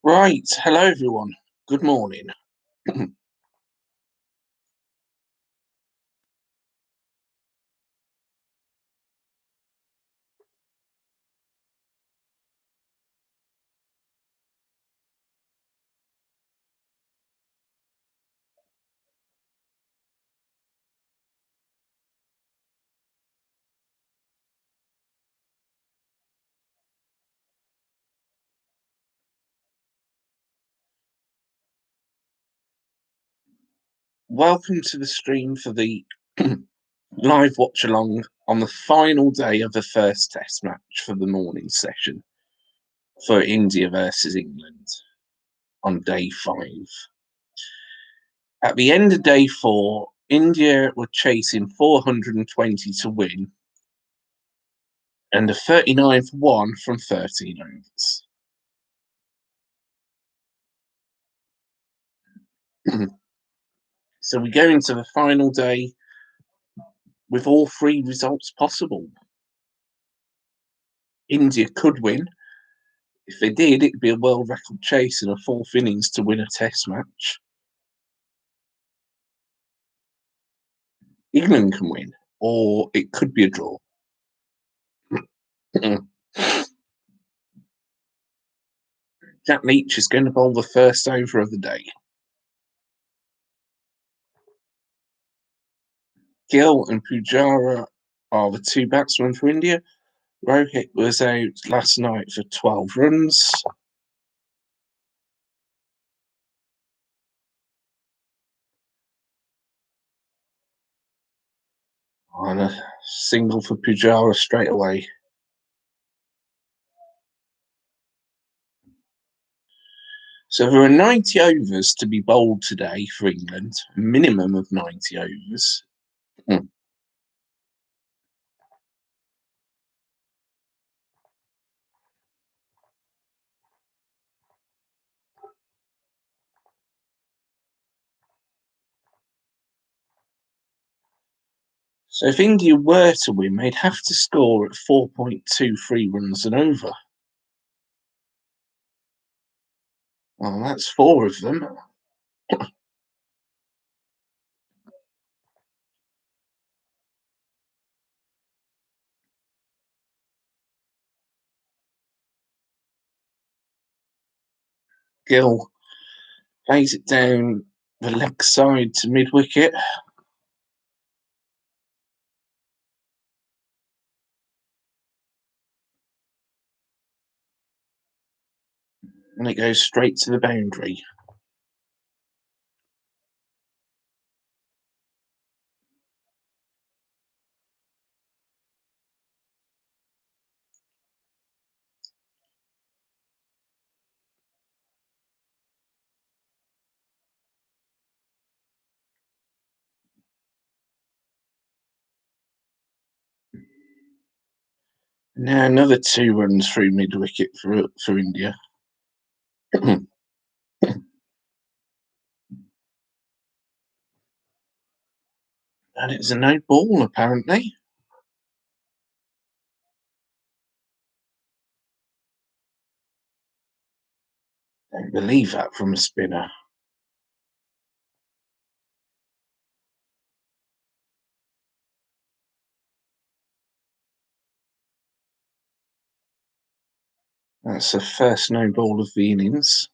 Right. Hello, everyone. Good morning. Welcome to the stream for the live watch along on the final day of the first test match for the morning session for India versus England on day 5. At the end of day 4, India were chasing 420 to win and a 39th one from 13 overs. So we go into the final day with all 3 results possible. India could win. If they did, it'd be a world record chase in a 4th innings to win a test match. England can win, or it could be a draw. Jack Leach is going to bowl the first over of the day. Gill and Pujara are the 2 batsmen for India. Rohit was out last night for 12 runs. And a single for Pujara straight away. So there are 90 overs to be bowled today for England, a minimum of 90 overs. So if India were to win, they'd have to score at 4.23 runs and over. Well, that's 4 of them. Gill plays it down the leg side to mid-wicket. And it goes straight to the boundary. Now another 2 runs through mid-wicket for India. And it's a no ball, apparently. Don't believe that from a spinner. That's the first no ball of the innings.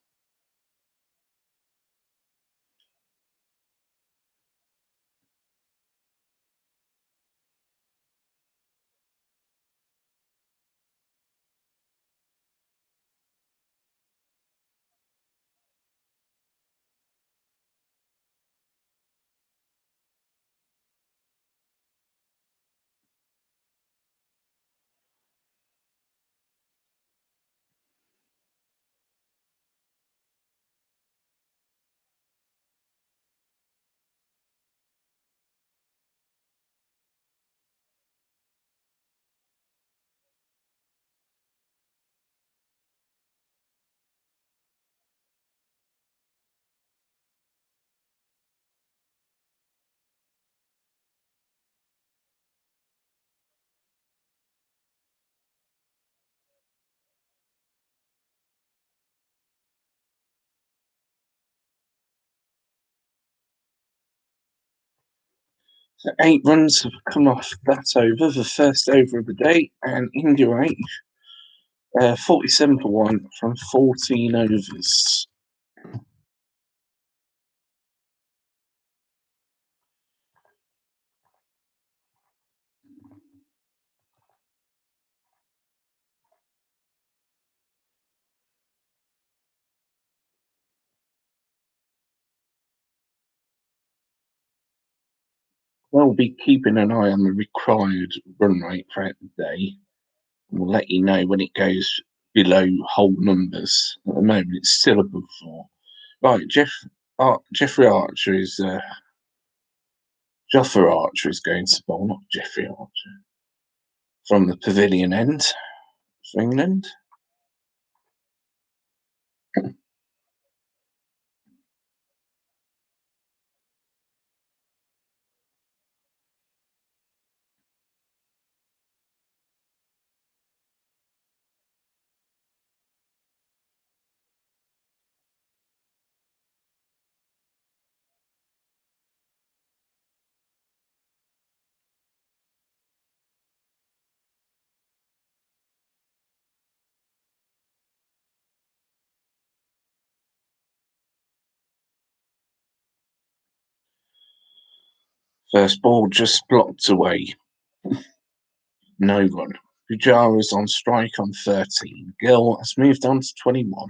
So 8 runs have come off that over, the first over of the day, and India 8, 47 for 1 from 14 overs. We'll be keeping an eye on the required run rate throughout the day. We'll let you know when it goes below whole numbers. At the moment, it's still above 4. Right, Jeffrey Archer is Joffa Archer is going to bowl, not Jeffrey Archer, from the Pavilion end for England. First ball just blocked away. No run. Pujara's on strike on 13. Gill has moved on to 21.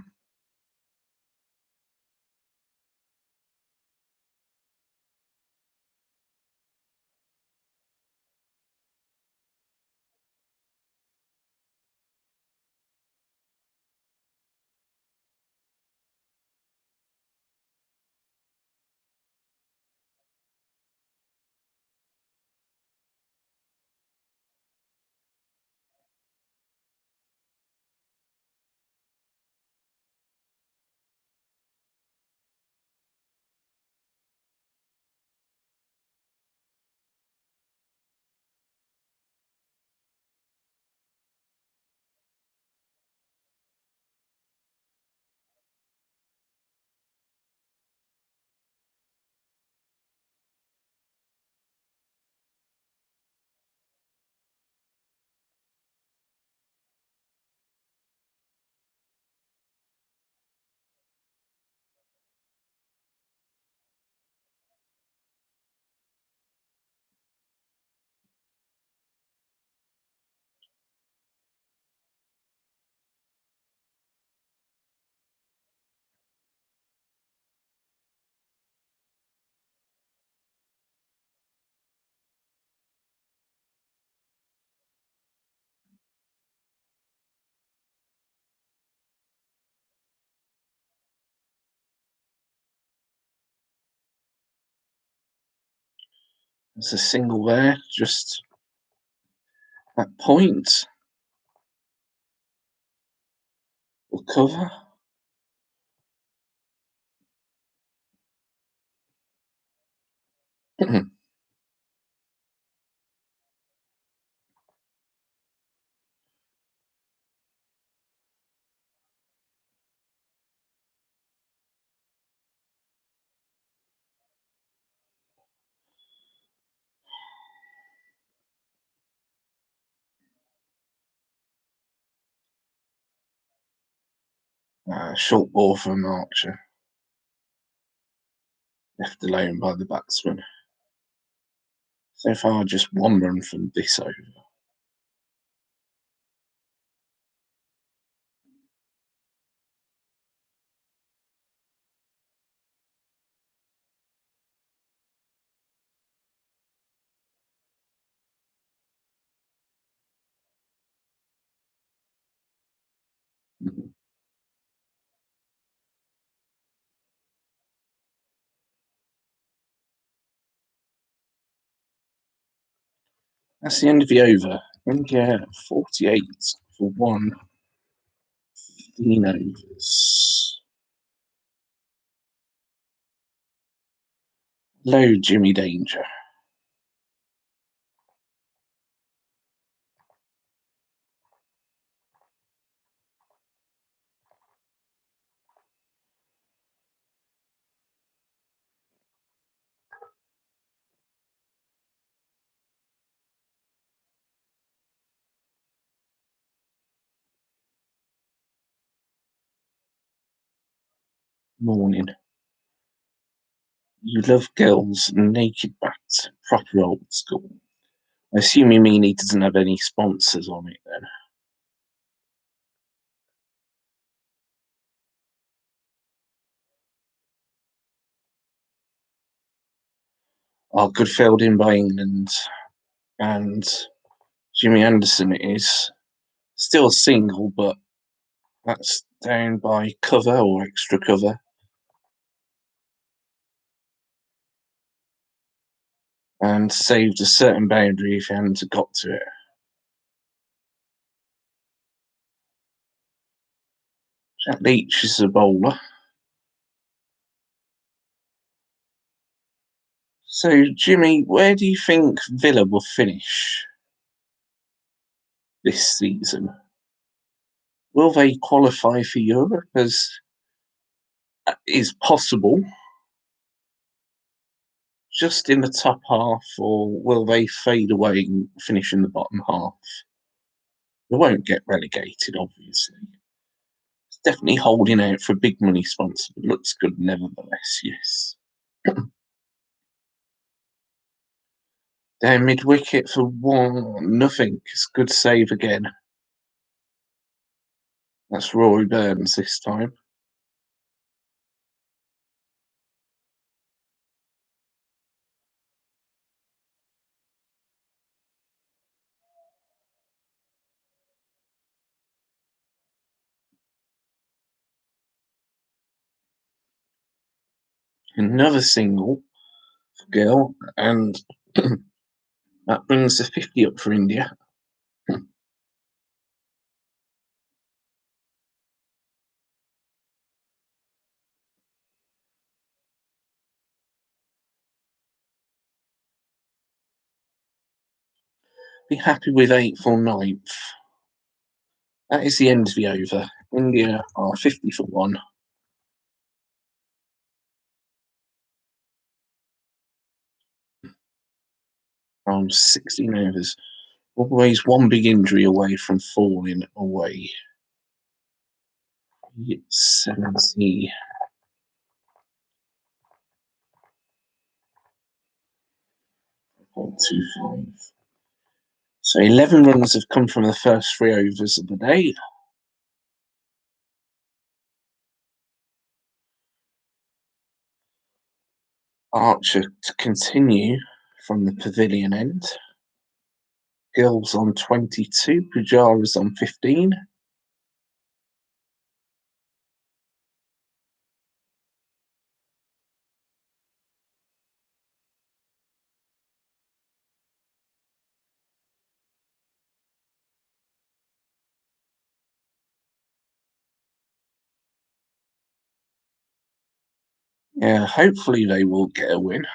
There's a single there, just at point. Will cover. Short ball from Archer. Left alone by the batsman. So far, just 1 run from this over. That's the end of the over. India 48 for 1. 15 overs. Low Jimmy Danger. Morning. You love girls and naked bats, proper old school. I assume you mean he doesn't have any sponsors on it then. Oh, good fielding by England. And Jimmy Anderson is still single, but that's down by cover or extra cover. And saved a certain boundary if he hadn't got to it. Jack Leach is a bowler. So, Jimmy, where do you think Villa will finish this season? Will they qualify for Europe as is possible? Just in the top half, or will they fade away and finish in the bottom half? They won't get relegated, obviously. It's definitely holding out for a big money sponsor, but looks good nevertheless, yes. Down mid wicket for 1-0. It's good save again. That's Rory Burns this time. Another single for Gill, and that brings the 50 up for India. Be happy with 8th or 9th. That is the end of the over. India are 50 for 1. On 16 overs. Always one big injury away from falling away. 70. So 11 runs have come from the first 3 overs of the day. Archer to continue from the pavilion end. Gill's on 22, Pujara's on 15. Yeah, hopefully they will get a win.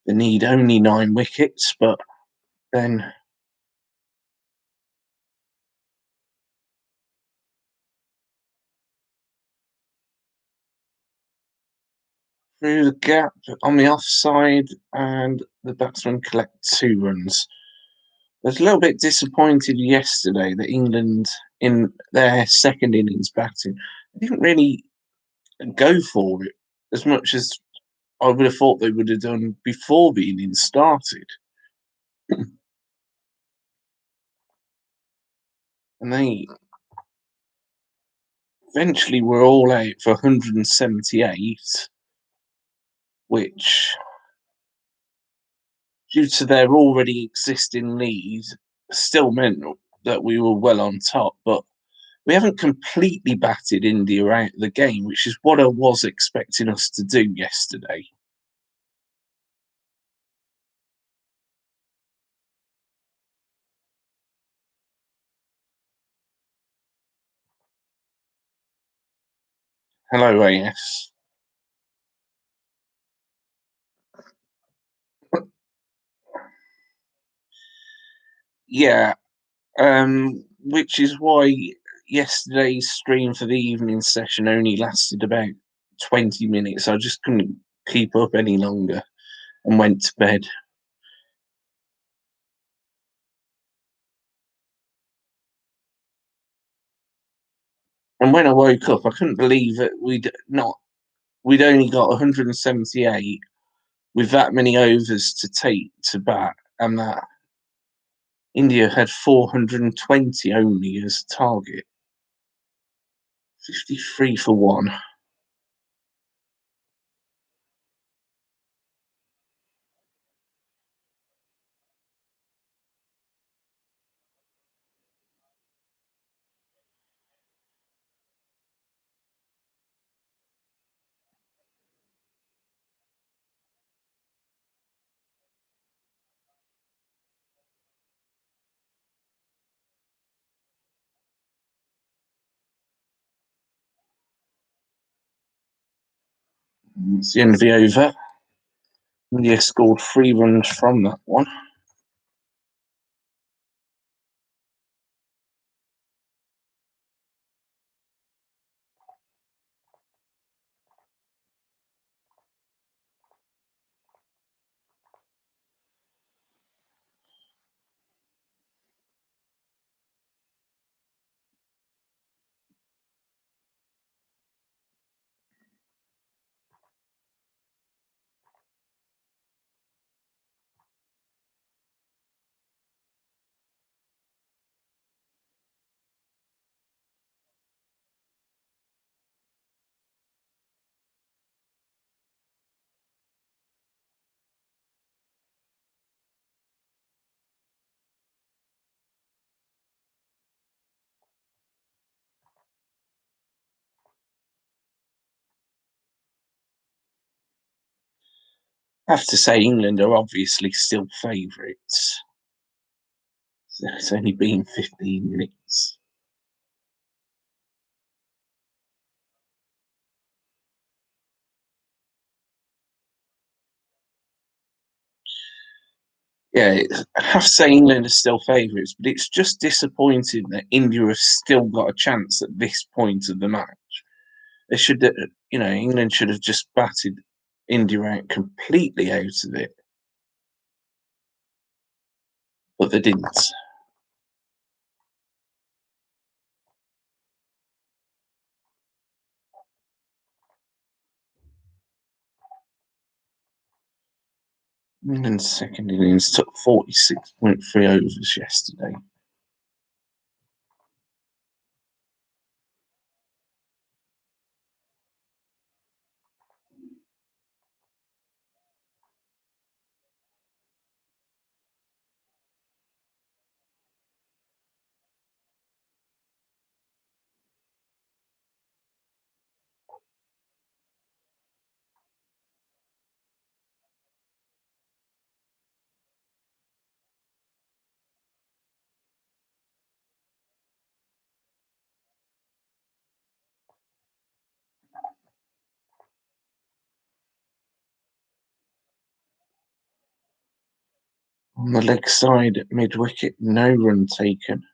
They need only 9 wickets, but then through the gap on the offside, and the batsmen collect 2 runs. I was a little bit disappointed yesterday that England, in their second innings batting, didn't really go for it as much as I would have thought they would have done before the innings started. And they eventually were all out for 178, which, due to their already existing lead, still meant that we were well on top. But we haven't completely batted India out of the game, which is what I was expecting us to do yesterday. Hello, AS. Yeah, which is why yesterday's stream for the evening session only lasted about 20 minutes. I just couldn't keep up any longer and went to bed. And when I woke up, I couldn't believe that we'd only got 178 with that many overs to take to bat, and that India had 420 only as a target. 53 for 1. It's the end of the over. India scored 3 runs from that one. I have to say, England are obviously still favourites. It's only been 15 minutes. Yeah, I have to say England are still favourites, but it's just disappointing that India have still got a chance at this point of the match. They should, England should have just batted India out completely out of it, but they didn't. England's second innings took 46.3 overs yesterday. On the leg side at mid-wicket, no run taken.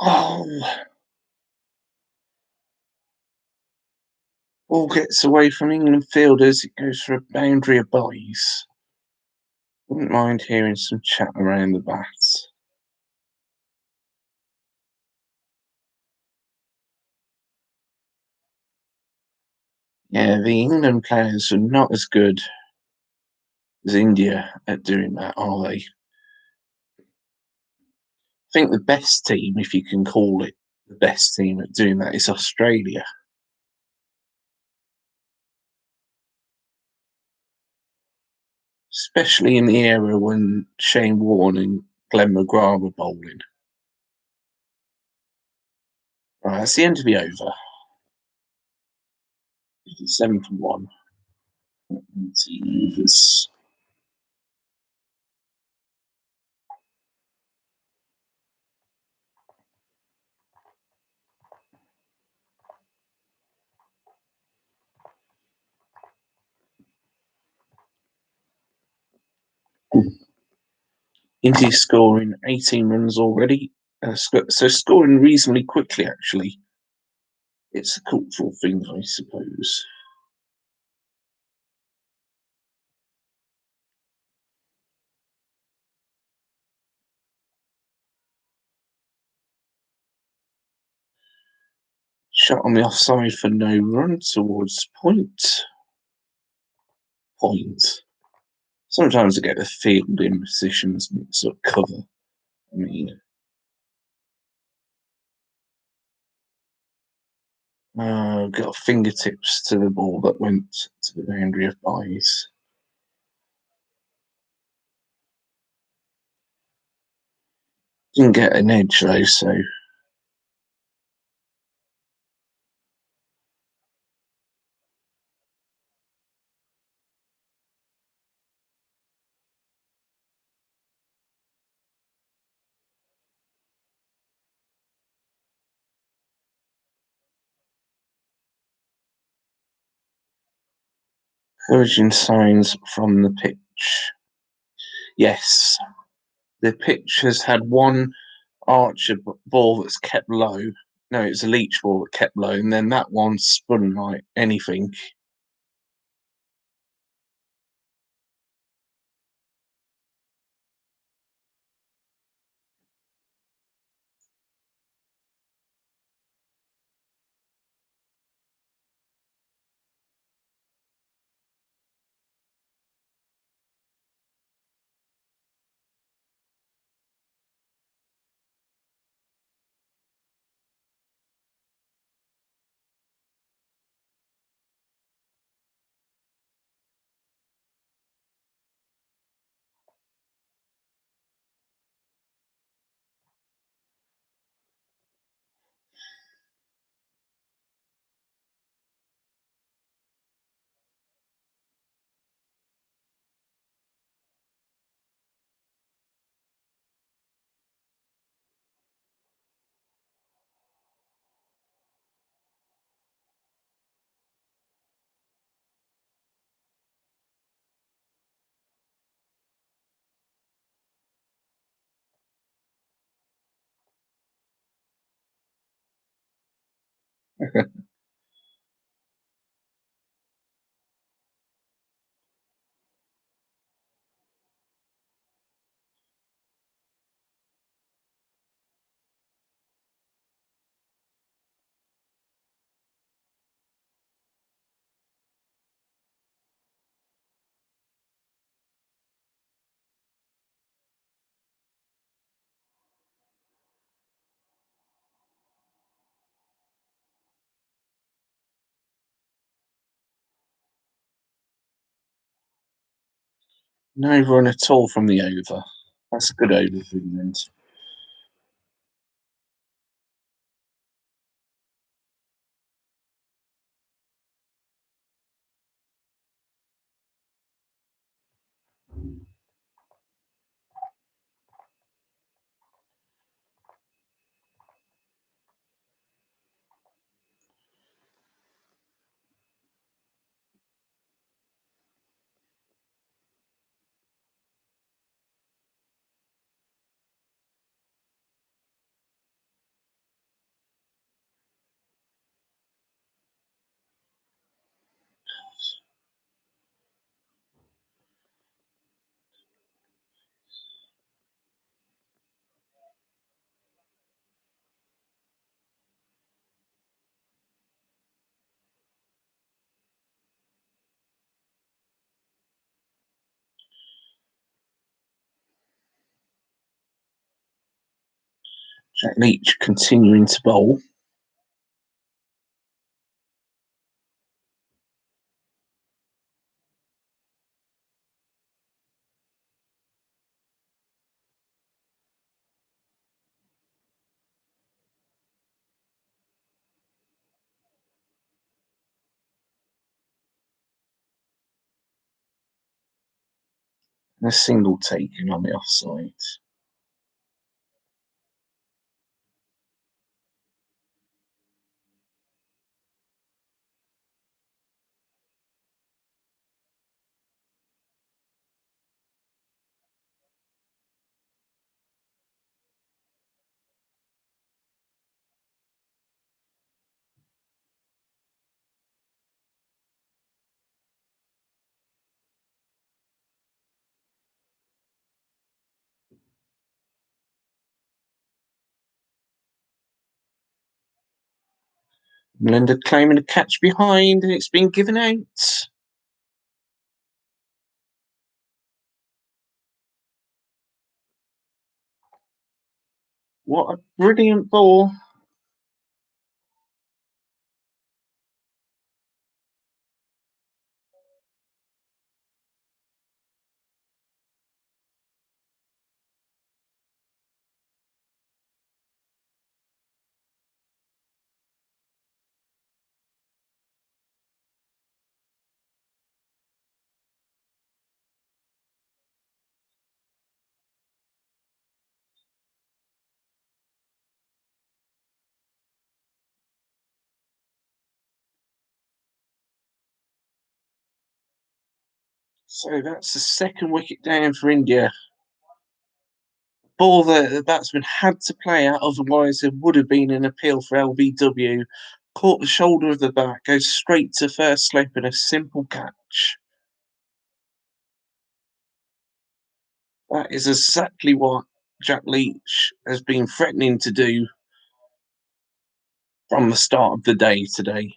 Oh, ball gets away from England fielders. It goes for a boundary of boys. Wouldn't mind hearing some chat around the bats. Yeah, the England players are not as good as India at doing that, are they? I think the best team, if you can call it the best team at doing that, is Australia. Especially in the era when Shane Warne and Glenn McGrath were bowling. Right, that's the end of the over. 7 for 1. Anti-movers. India scoring 18 runs already. So scoring reasonably quickly, actually. It's a cultural thing, I suppose. Shot on the offside for no run towards point. Point. Sometimes I get the fielding positions mixed up. Cover. I mean, got fingertips to the ball that went to the boundary of byes. Didn't get an edge though, so encouraging signs from the pitch. Yes, the pitch has had one Archer ball that's kept low. No, it's a Leach ball that kept low, and then that one spun like anything. No run at all from the over. That's a good over for England. Jack Leach continuing to bowl. And a single taken on the offside. Melinda claiming a catch behind, and it's been given out. What a brilliant ball. So that's the second wicket down for India. Ball that the batsman had to play out, otherwise there would have been an appeal for LBW. Caught the shoulder of the bat, goes straight to first slip and a simple catch. That is exactly what Jack Leach has been threatening to do from the start of the day today.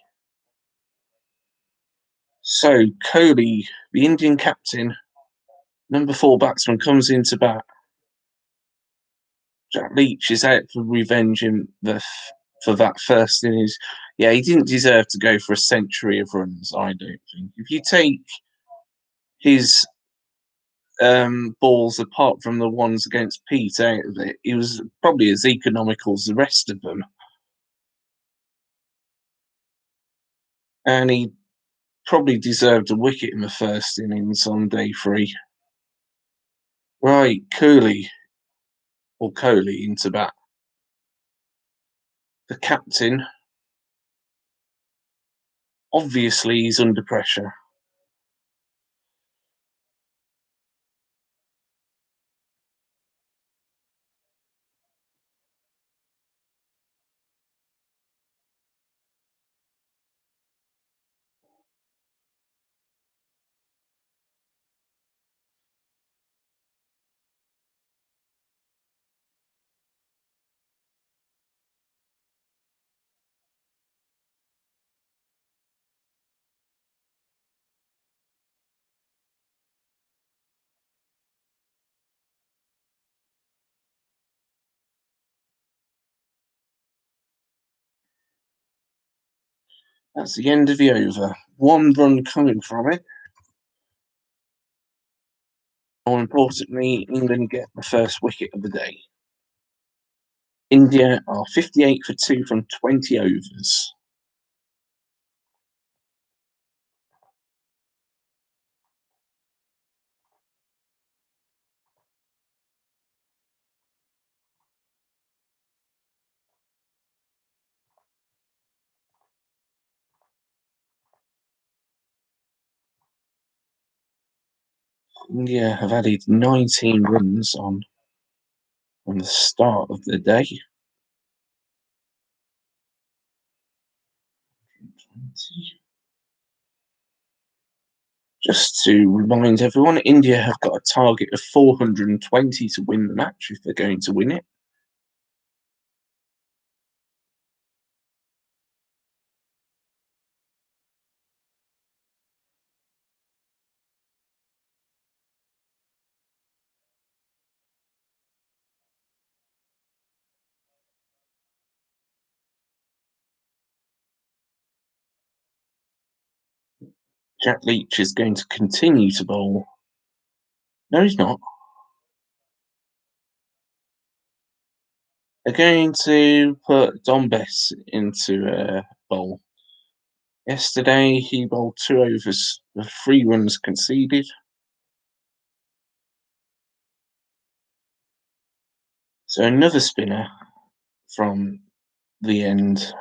So Kohli, the Indian captain, number 4 batsman, comes into bat. Jack Leach is out for revenge for that first innings. Yeah, he didn't deserve to go for a century of runs, I don't think. If you take his balls apart from the ones against Pete out of it, he was probably as economical as the rest of them. And he probably deserved a wicket in the first innings on day 3. Right, Kohli into bat. The captain, obviously, he's under pressure. That's the end of the over. 1 run coming from it. More importantly, England get the first wicket of the day. India are 58 for 2 from 20 overs. India have added 19 runs on from the start of the day. Just to remind everyone, India have got a target of 420 to win the match if they're going to win it. Jack Leach is going to continue to bowl. No, he's not. They're going to put Dom Bess into a bowl. Yesterday, he bowled 2 overs with 3 runs conceded. So another spinner from the end.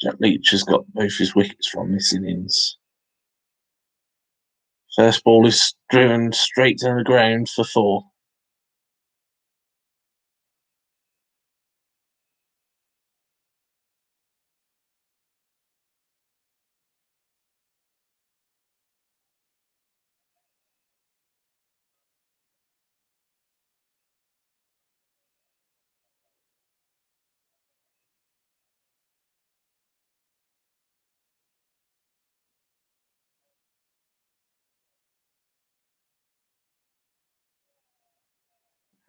Jack Leach has got both his wickets from this innings. First ball is driven straight to the ground for 4.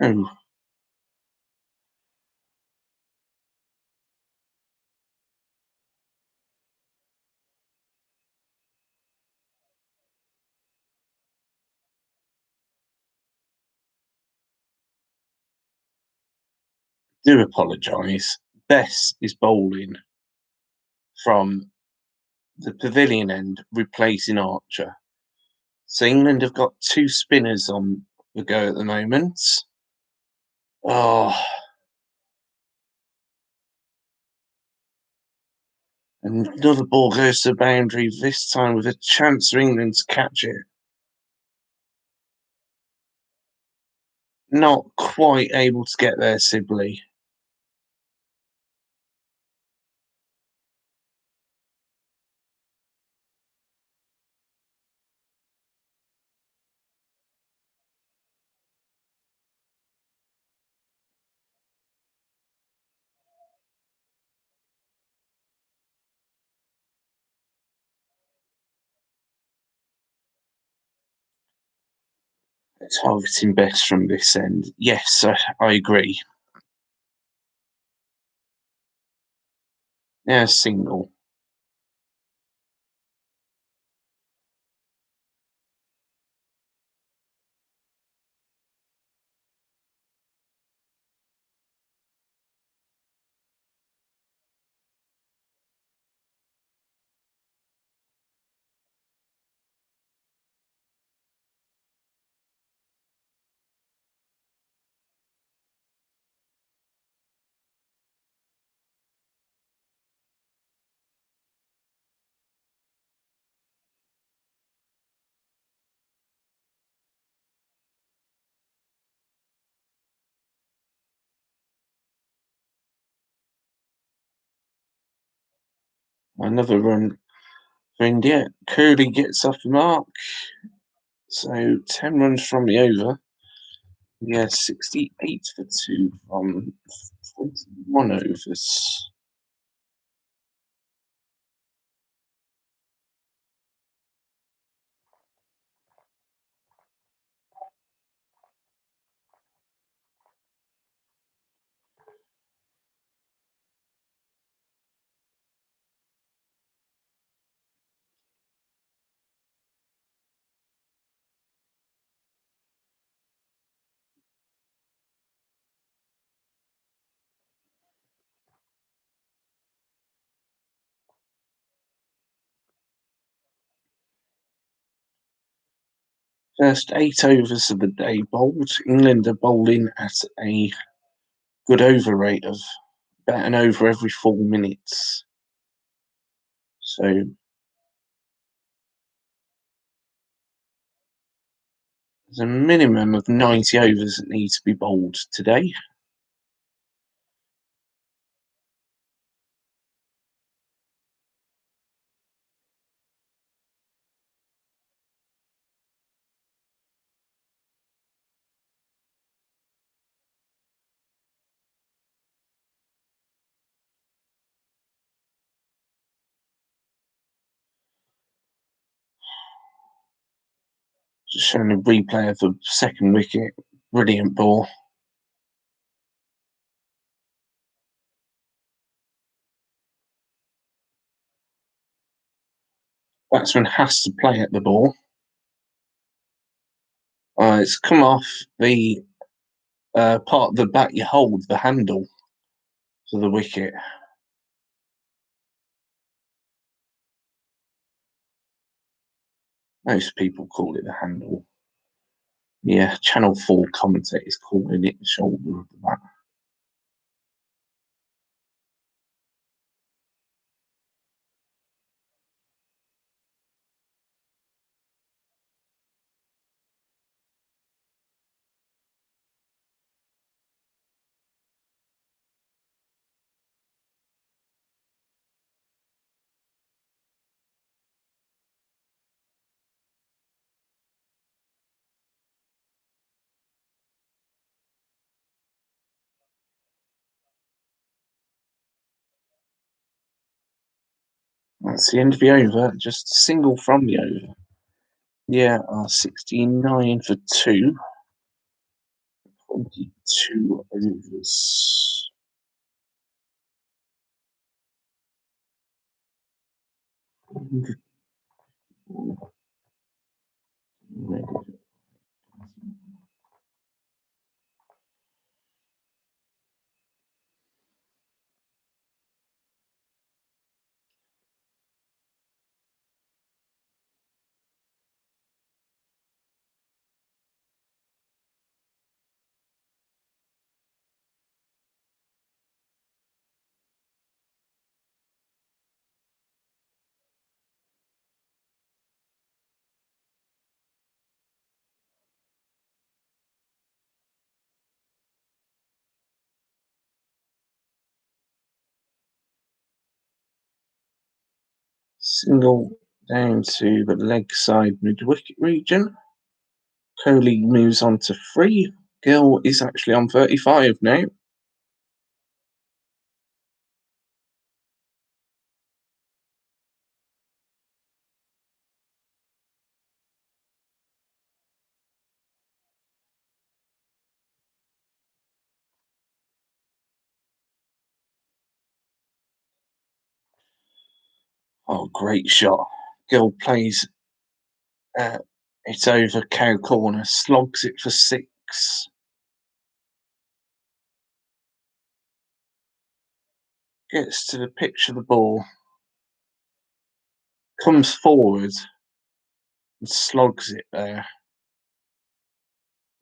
Oh, do apologise. Bess is bowling from the pavilion end, replacing Archer. So England have got 2 spinners on the go at the moment. Oh, and another ball goes to the boundary, this time with a chance for England to catch it. Not quite able to get there, Sibley. Targeting Bess from this end. Yes, I agree. Yeah, single. Another run for India. Curley gets off the mark. So 10 runs from the over. Yeah, 68 for 2 from 21 overs. First 8 overs of the day bowled. England are bowling at a good over rate of about an over every 4 minutes. So there's a minimum of 90 overs that need to be bowled today. Just showing a replay of the second wicket. Brilliant ball. Batsman has to play at the ball. It's come off the part of the bat you hold, the handle to the wicket. Most people call it the handle. Yeah, Channel 4 commentators calling it the shoulder of the bat. That's the end of the over. Just a single from the over. Yeah, 69 for 2. 22 overs. Single down to the leg side mid wicket region. Kohli moves on to 3. Gill is actually on 35 now. Oh, great shot. Gill plays it over cow corner, slogs it for 6. Gets to the pitch of the ball, comes forward and slogs it there.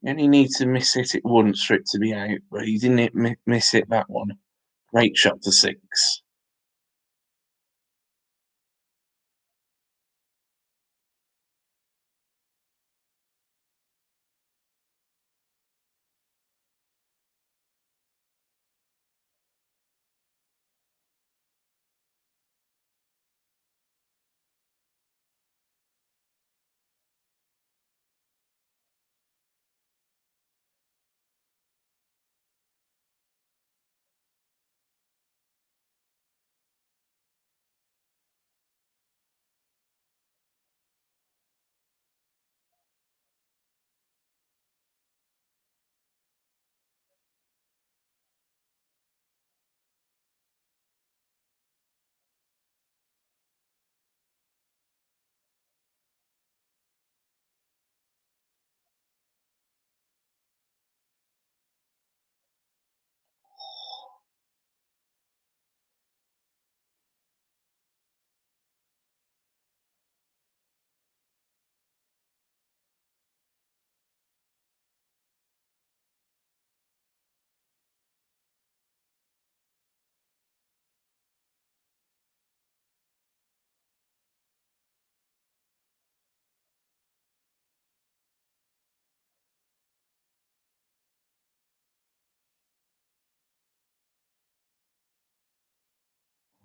You only need to miss hit it once for it to be out, but he didn't miss it that one. Great shot for 6.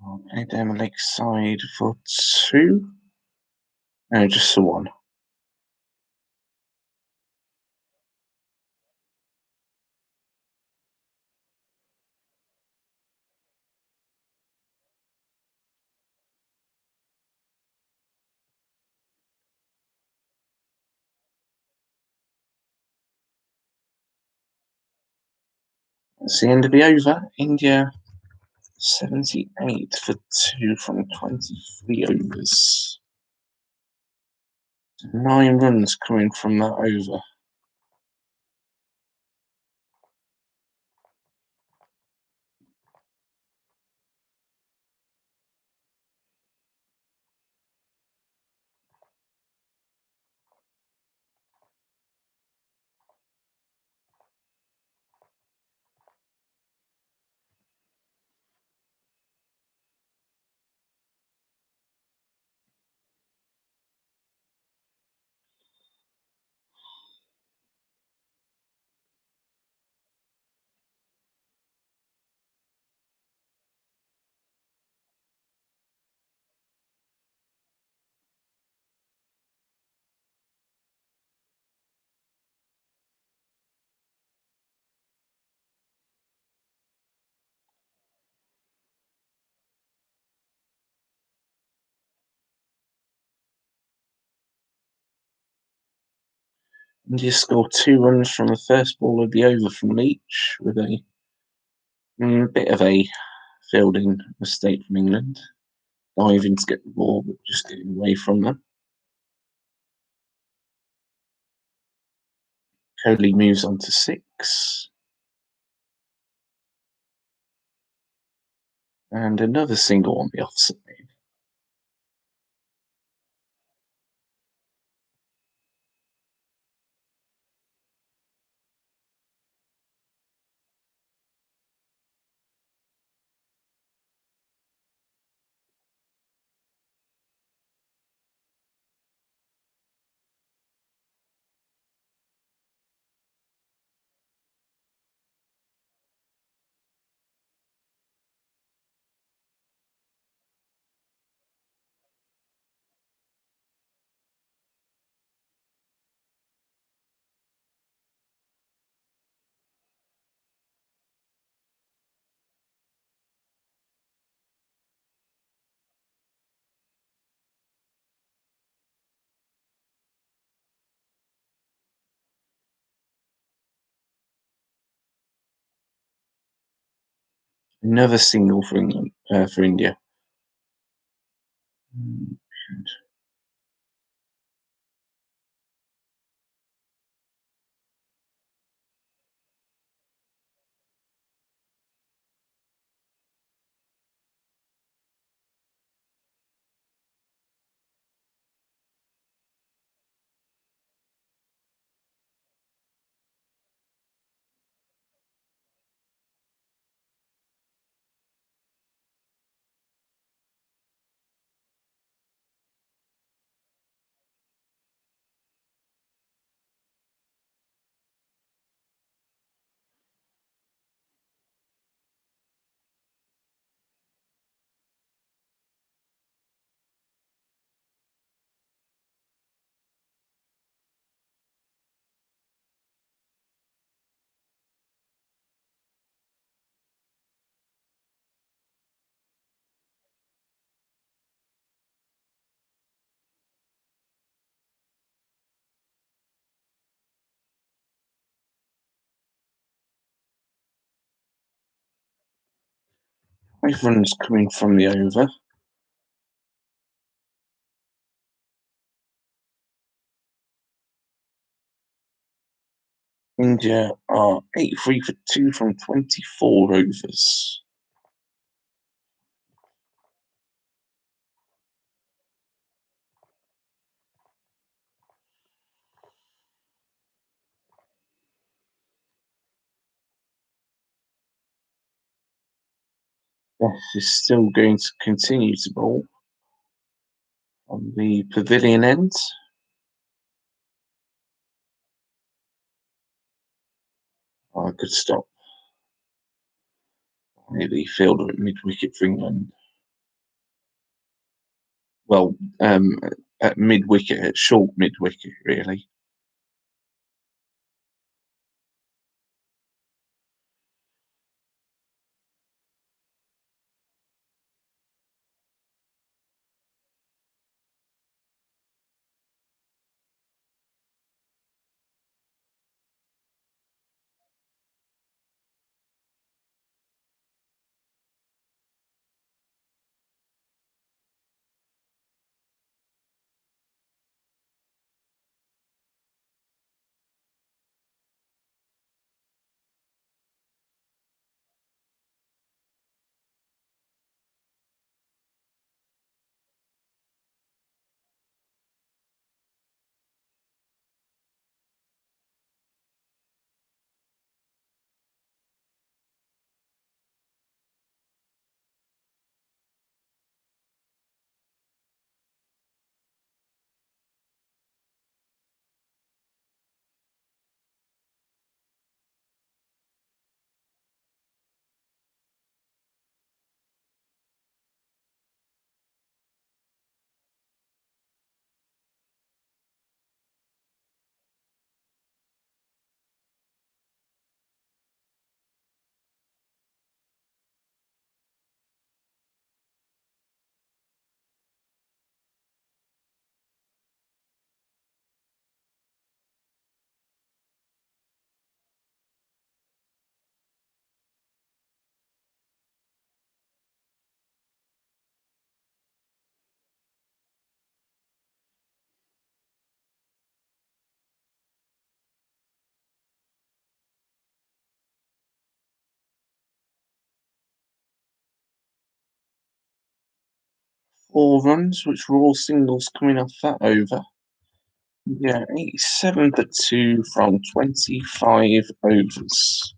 Okay, down the leg side for 2. No, just the 1. That's the end of the over. India 78 for 2 from 23 overs. 9 runs coming from that over. India scored 2 runs from the first ball of the over from Leach with a bit of a fielding mistake from England. Diving to get the ball, but just getting away from them. Kohli moves on to 6. And another single on the offside. Another single for England, for India. Five runs coming from the over. India are 8-3 for 2 from 24 overs. Beth is still going to continue to bowl on the pavilion end. Good stop by the fielder at mid-wicket for England. Well, at mid-wicket, at short mid-wicket, really. 4 runs, which were all singles coming off that over. Yeah, 87 for 2 from 25 overs.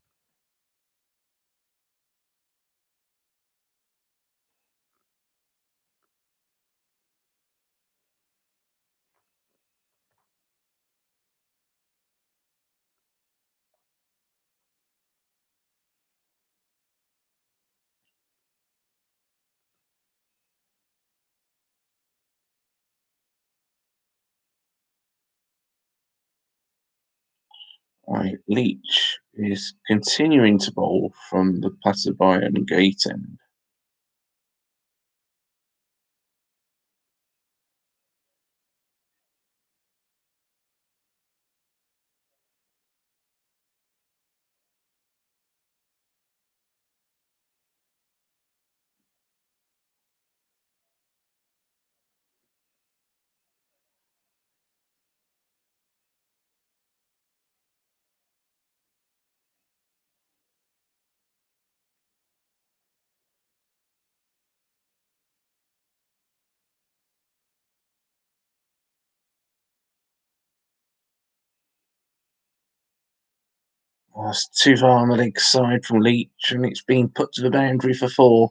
Right, Leach is continuing to bowl from the Patterson gate end. That's too far on the leg side from Leach, and it's been put to the boundary for 4.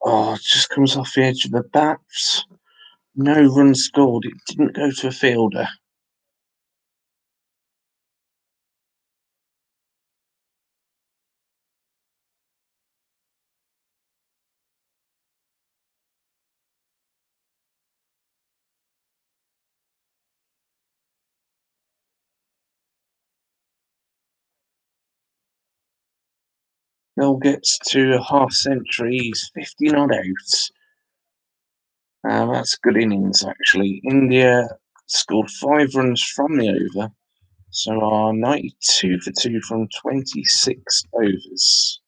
Oh, it just comes off the edge of the bats. No run scored. It didn't go to a fielder. Bill gets to a half century. He's 50 not out. That's good innings, actually. India scored 5 runs from the over, so are 92 for 2 from 26 overs.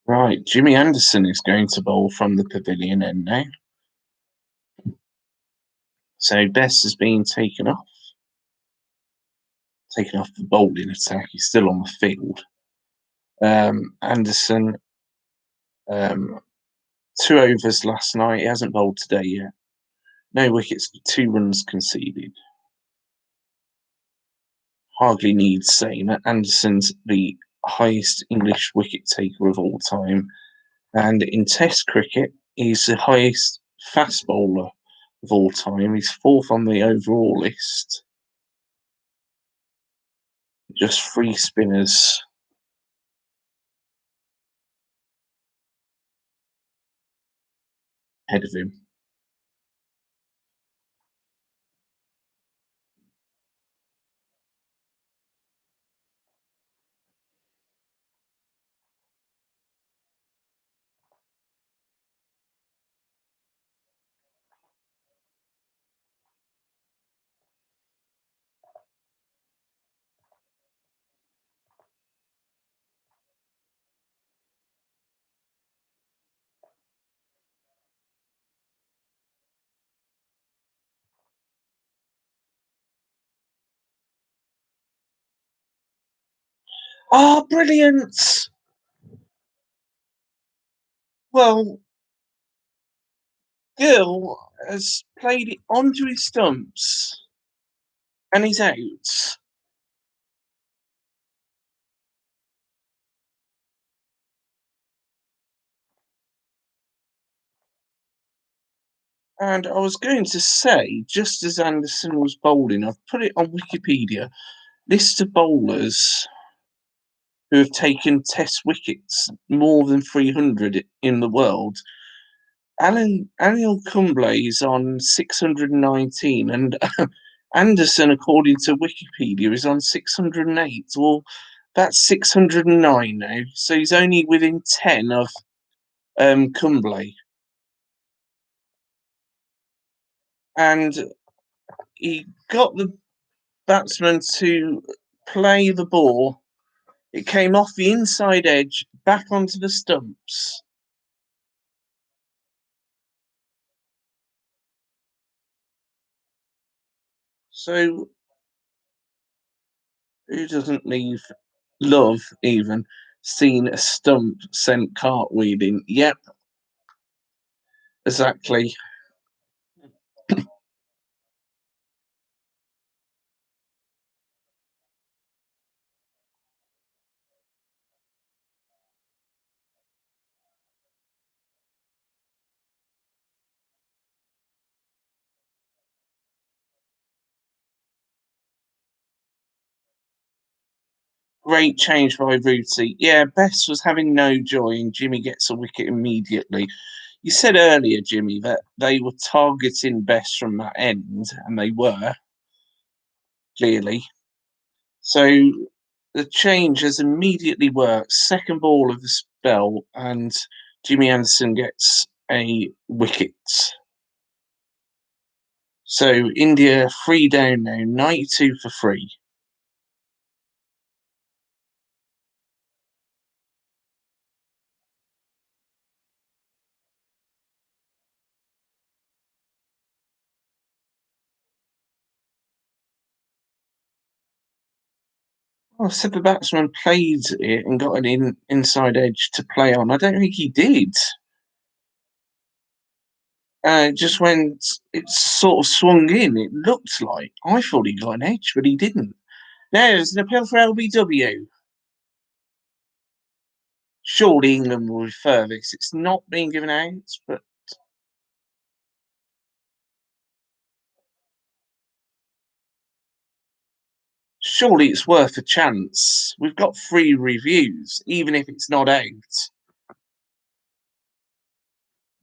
Right, Jimmy Anderson is going to bowl from the pavilion end now. So Bess has been taken off the bowling attack. He's still on the field. Anderson, 2 overs last night. He hasn't bowled today yet. No wickets, 2 runs conceded. Hardly needs saying that Anderson's the highest English wicket taker of all time, and in Test cricket, he's the highest fast bowler of all time. He's 4th on the overall list. Just free spinners. Ahead of him. Oh, brilliant! Well, Gill has played it onto his stumps and he's out. And I was going to say, just as Anderson was bowling, I've put it on Wikipedia, list of bowlers who have taken test wickets, more than 300 in the world. Anil Kumble is on 619, and Anderson, according to Wikipedia, is on 608. Well, that's 609 now, so he's only within 10 of Kumble. And he got the batsman to play the ball. It came off the inside edge, back onto the stumps. So who doesn't love even seeing a stump sent cartwheeling? Yep, exactly. Great change by Rooty. Yeah, Bess was having no joy, and Jimmy gets a wicket immediately. You said earlier, Jimmy, that they were targeting Bess from that end, and they were, clearly. So the change has immediately worked. Second ball of the spell, and Jimmy Anderson gets a wicket. So India 3 down now, 92 for 3. I said the batsman played it and got an inside edge to play on. I don't think he did. Just when it sort of swung in, it looked like. I thought he got an edge, but he didn't. Now there's an appeal for LBW. Surely England will refer this. It's not being given out, but surely it's worth a chance. We've got 3 reviews, even if it's not out.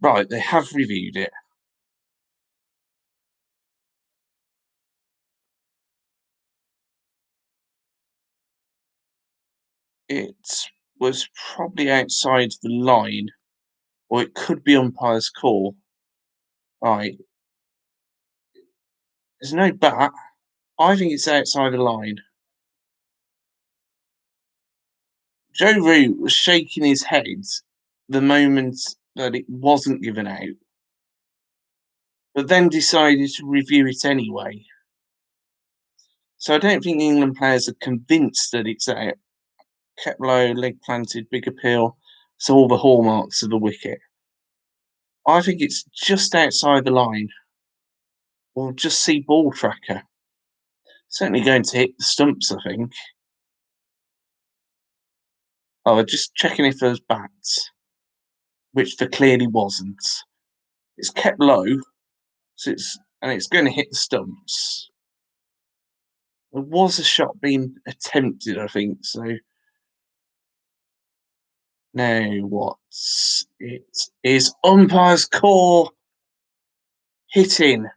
Right, they have reviewed it. It was probably outside the line, or it could be umpire's call. Right, there's no bat. I think it's outside the line. Joe Root was shaking his head the moment that it wasn't given out, but then decided to review it anyway. So I don't think England players are convinced that it's out. Kept low, leg planted, big appeal. So all the hallmarks of the wicket. I think it's just outside the line. We'll just see ball tracker. Certainly going to hit the stumps, I think. Oh, just checking if there's bats, which there clearly wasn't. It's kept low, so it's going to hit the stumps. There was a shot being attempted, I think. So now what's it is umpire's call hitting.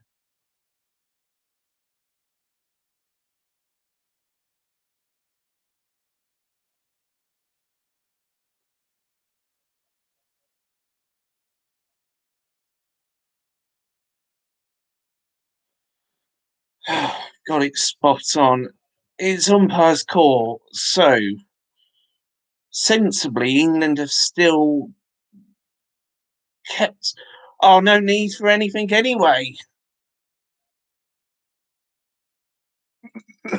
Got it spot on. It's umpire's call. So sensibly, England have still kept. Oh, no need for anything anyway. Who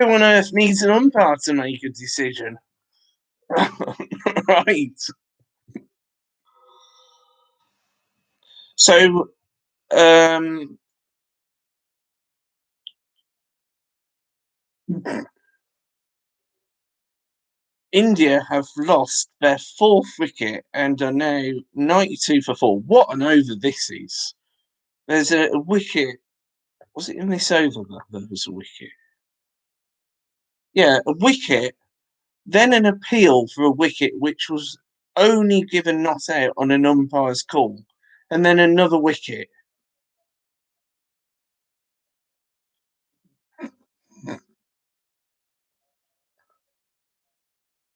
on earth needs an umpire to make a decision? Right. So, um, India have lost their fourth wicket and are now 92 for 4. What an over this is. There's a wicket. Was it in this over that there was a wicket? Yeah, a wicket, then an appeal for a wicket which was only given not out on an umpire's call, and then another wicket.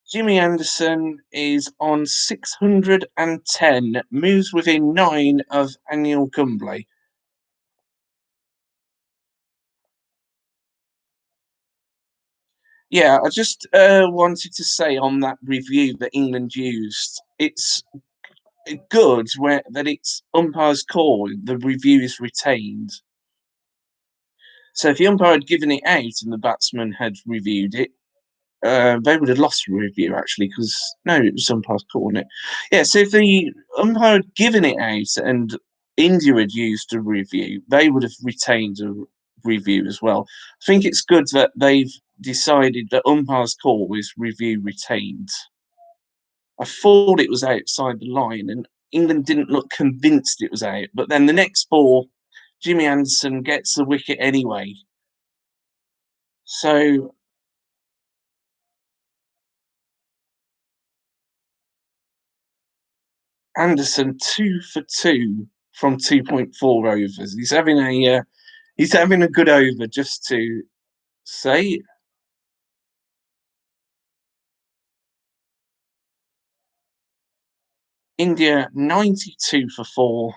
Jimmy Anderson is on 610, moves within 9 of Anil Kumble. Yeah, I just wanted to say on that review that England used, it's good that it's umpire's call, the review is retained. So if the umpire had given it out and the batsman had reviewed it, they would have lost the review actually because no, it was umpire's call, wasn't it? Yeah, so if the umpire had given it out and India had used a review, they would have retained a review as well. I think it's good that they've decided that umpire's call is review retained. I thought it was outside the line, and England didn't look convinced it was out. But then the next ball, Jimmy Anderson gets the wicket anyway. So Anderson 2 for 2 from 2.4 overs. He's having a good over, just to say. India 92 for 4,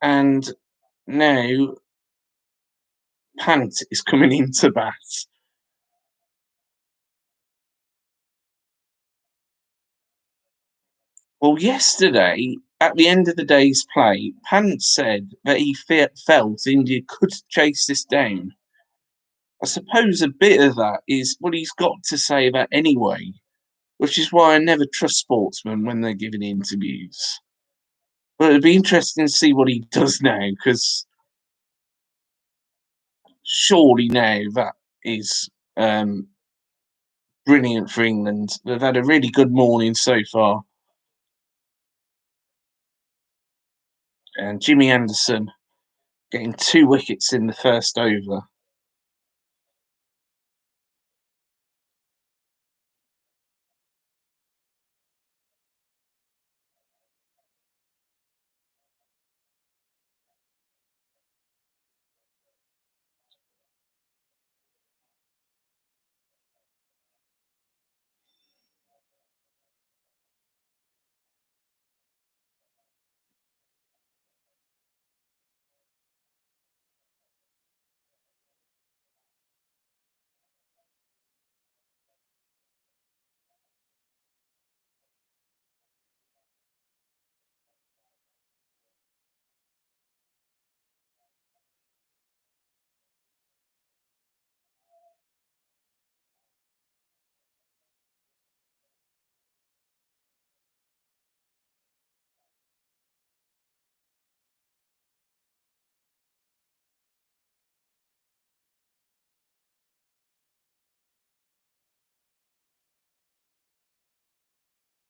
and now Pant is coming into bat. Well, yesterday, at the end of the day's play, Pant said that he felt India could chase this down. I suppose a bit of that is what he's got to say that anyway, which is why I never trust sportsmen when they're giving interviews. But it'd be interesting to see what he does now, because surely now that is brilliant for England. They've had a really good morning so far. And Jimmy Anderson getting 2 wickets in the first over.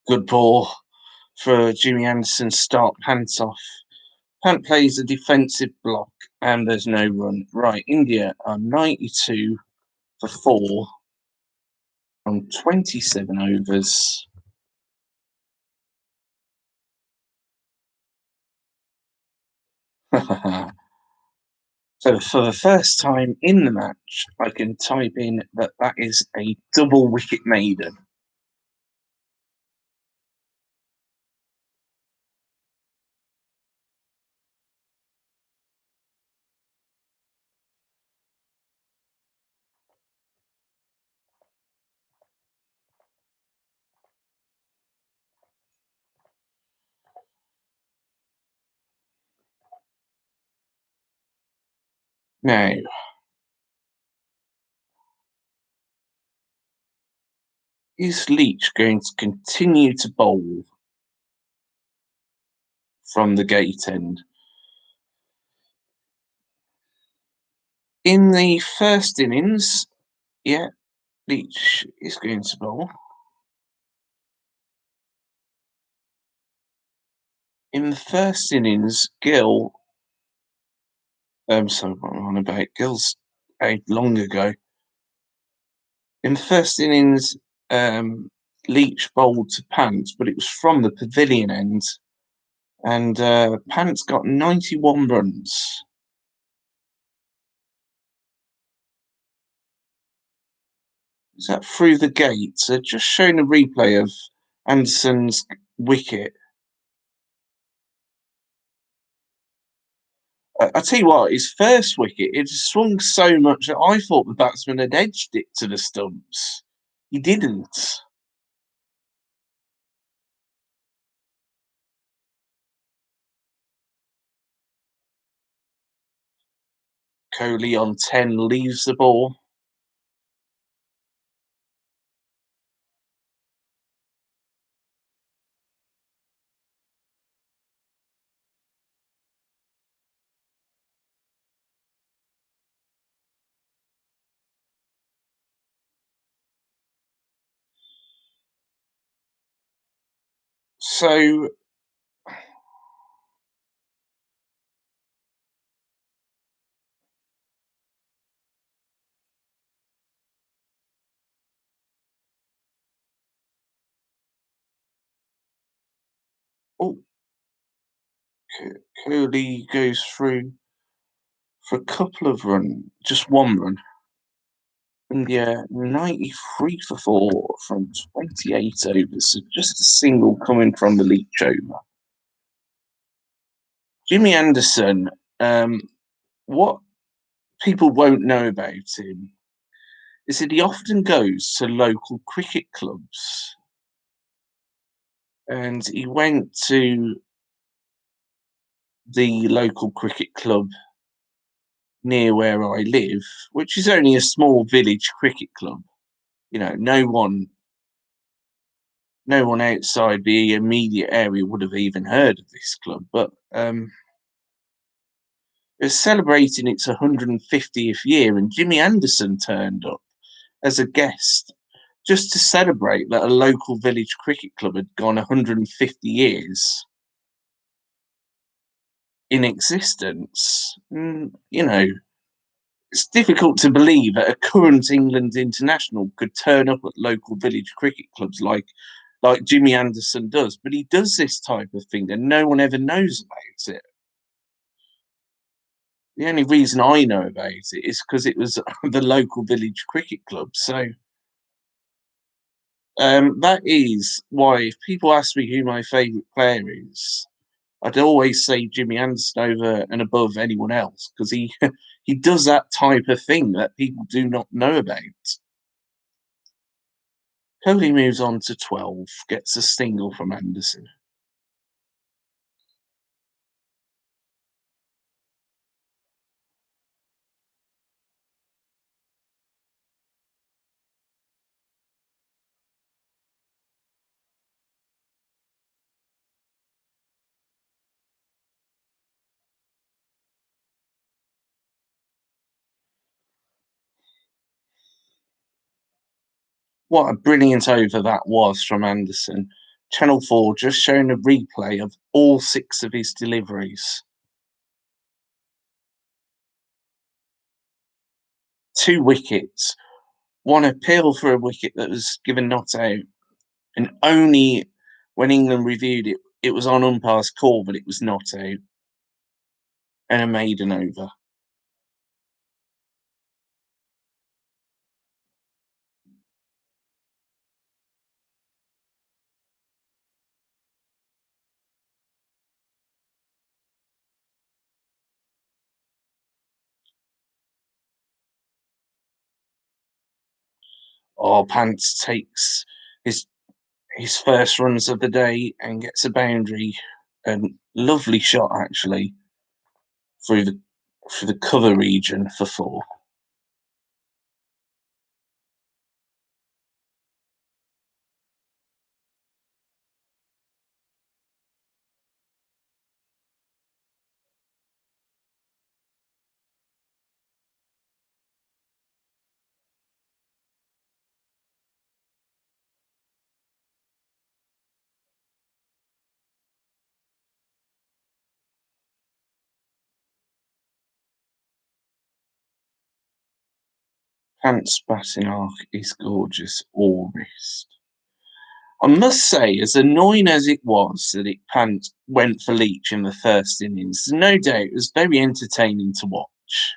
Good ball for Jimmy Anderson, start Pants off. Pant plays a defensive block and there's no run. Right, India are 92 for 4 on 27 overs. So for the first time in the match, I can type in that that is a double wicket maiden. Now, is Leach going to continue to bowl from the gate end? In the first innings, yeah, Leach is going to bowl. In the first innings, Gill, sorry, what am I on about? Gill's out long ago. In the first innings, Leach bowled to Pant, but it was from the pavilion end, and Pant got 91 runs. Is that through the gate? So just showing a replay of Anderson's wicket. I tell you what, his first wicket, it swung so much that I thought the batsman had edged it to the stumps. He didn't. Kohli on 10 leaves the ball. So oh, Kohli goes through for a couple of runs, just one run. India 93 for 4 from 28 overs, so just a single coming from the Leach over. Jimmy Anderson, what people won't know about him is that he often goes to local cricket clubs. And he went to the local cricket club near where I live, which is only a small village cricket club. You know, no one outside the immediate area would have even heard of this club. But it was celebrating its 150th year, and Jimmy Anderson turned up as a guest just to celebrate that a local village cricket club had gone 150 years in existence. You know, it's difficult to believe that a current England international could turn up at local village cricket clubs like Jimmy Anderson does, but he does this type of thing and no one ever knows about it. The only reason I know about it is because it was the local village cricket club. So that is why if people ask me who my favourite player is, I'd always say Jimmy Anderson over and above anyone else because he he does that type of thing that people do not know about. Kohli moves on to 12, gets a single from Anderson. What a brilliant over that was from Anderson. Channel 4 just showing a replay of all 6 of his deliveries. two wickets, one appeal for a wicket that was given not out, and only when England reviewed it, it was on umpire's call, but it was not out, and a maiden over. Oh, Pants takes his his first runs of the day and gets a boundary. A lovely shot, actually, through the cover region for four. Pants' batting arc is gorgeous, all wrist. I must say, as annoying as it was that it Pant went for Leach in the first innings, no doubt it was very entertaining to watch.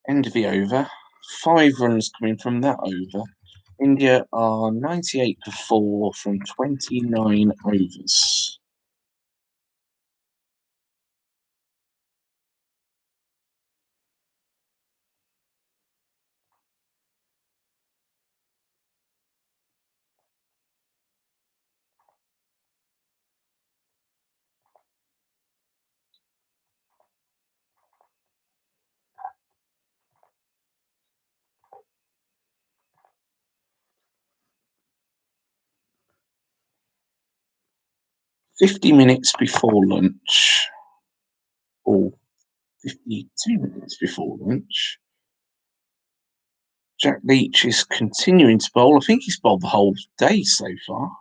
End of the over. 5 runs coming from that over. India are 98 for 4 from 29 overs. "50 minutes before lunch, or 52 minutes before lunch, Jack Leach is continuing to bowl. I think he's bowled the whole day so far.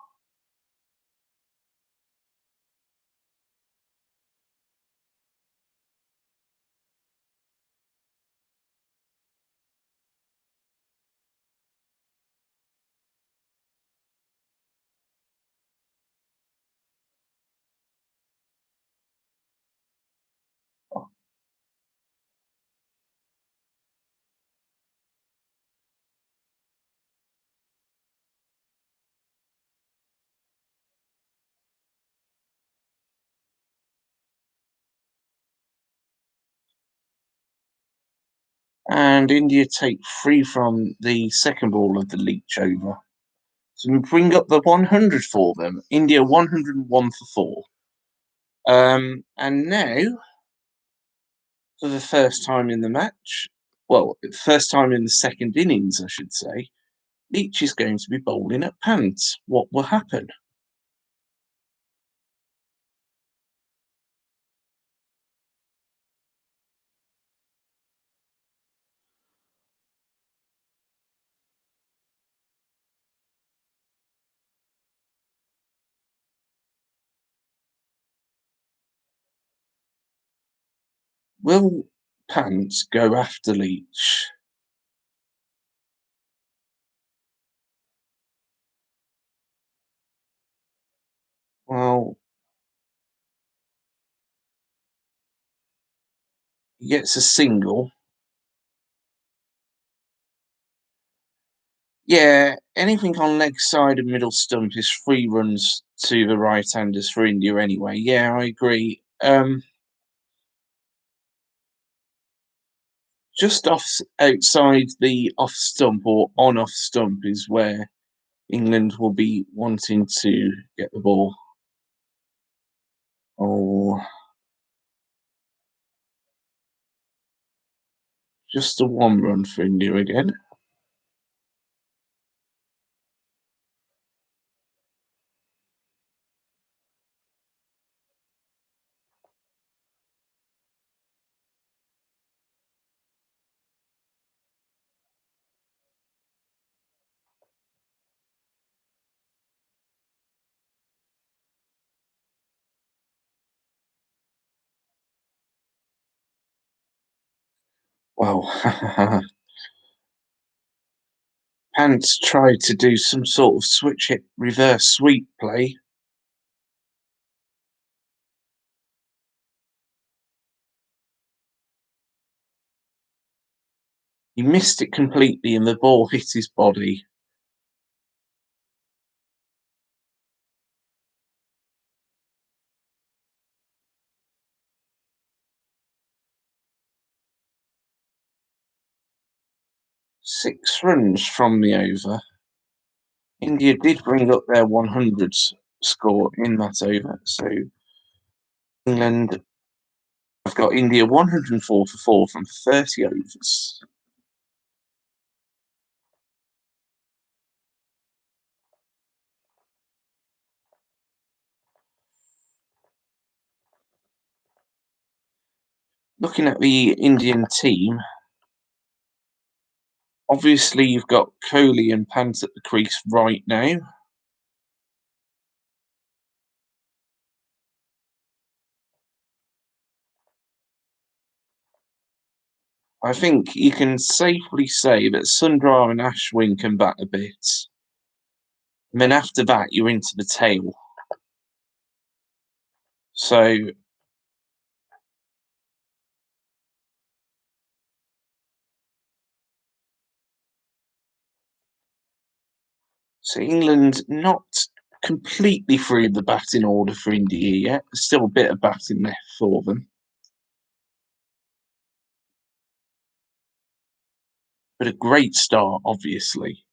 And India take 3 from the second ball of the Leach over. So we bring up the 100 for them. India 101 for 4. And now, for the first time in the match, well, first time in the second innings, I should say, Leach is going to be bowling at Pants. What will happen? Will Pants go after Leach? Well, he gets a single. Yeah, anything on leg side and middle stump is 3 runs to the right-handers for India anyway. Yeah, I agree. Just outside the off stump or on off stump is where England will be wanting to get the ball. Oh, just a one run for India again. Well, Pants tried to do some sort of switch hit reverse sweep play. He missed it completely and the ball hit his body. Six runs from the over. India did bring up their 100 score in that over, so England have got India 104 for 4 from 30 overs. Looking at the Indian team, obviously you've got Kohli and Pant at the crease right now. I think you can safely say that Sundar and Ashwin can bat a bit. And then after that, you're into the tail. So England not completely through the batting order for India yet. There's still a bit of batting left for them. But a great start, obviously.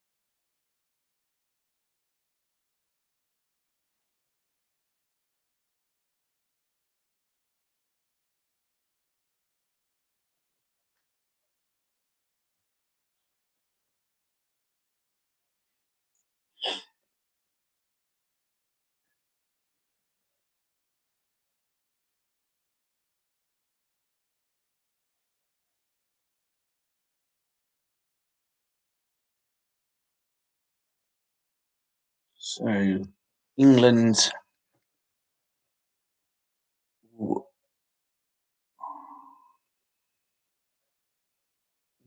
So England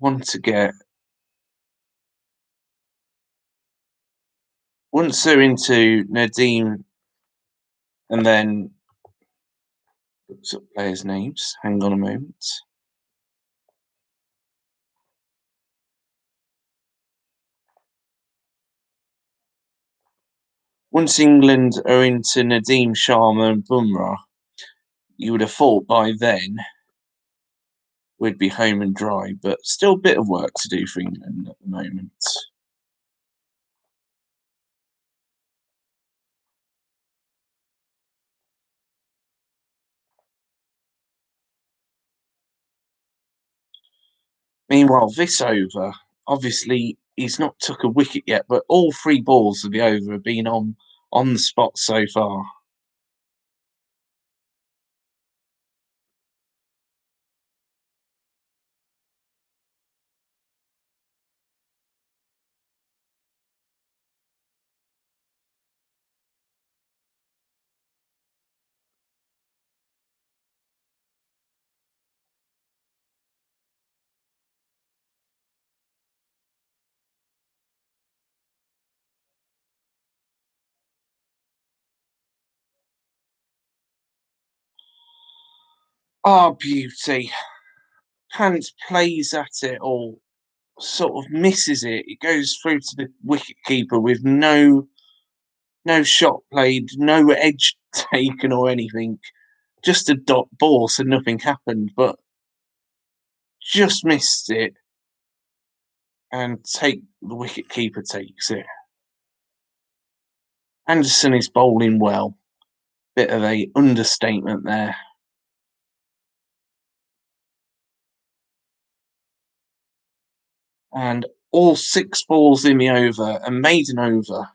want to get once they're into Nadeem and then looks up players' names. Hang on a moment. Once England are into Nadeem Sharma and Bumrah, you would have thought by then we'd be home and dry, but still a bit of work to do for England at the moment. Meanwhile, this over, obviously, he's not took a wicket yet, but all three balls of the over have been on the spot so far. Ah, beauty. Pant plays at it or sort of misses it. It goes through to the wicket keeper with no shot played, no edge taken or anything. Just a dot ball, so nothing happened. But just missed it, and the wicket keeper takes it. Anderson is bowling well. Bit of a understatement there. And all 6 balls in the over, a maiden over.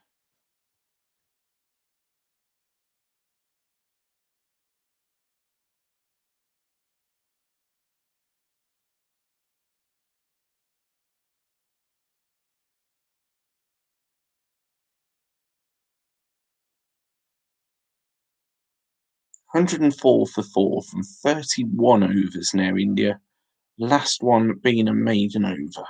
(104 for 4 from 31 overs now, India. Last one being a maiden over.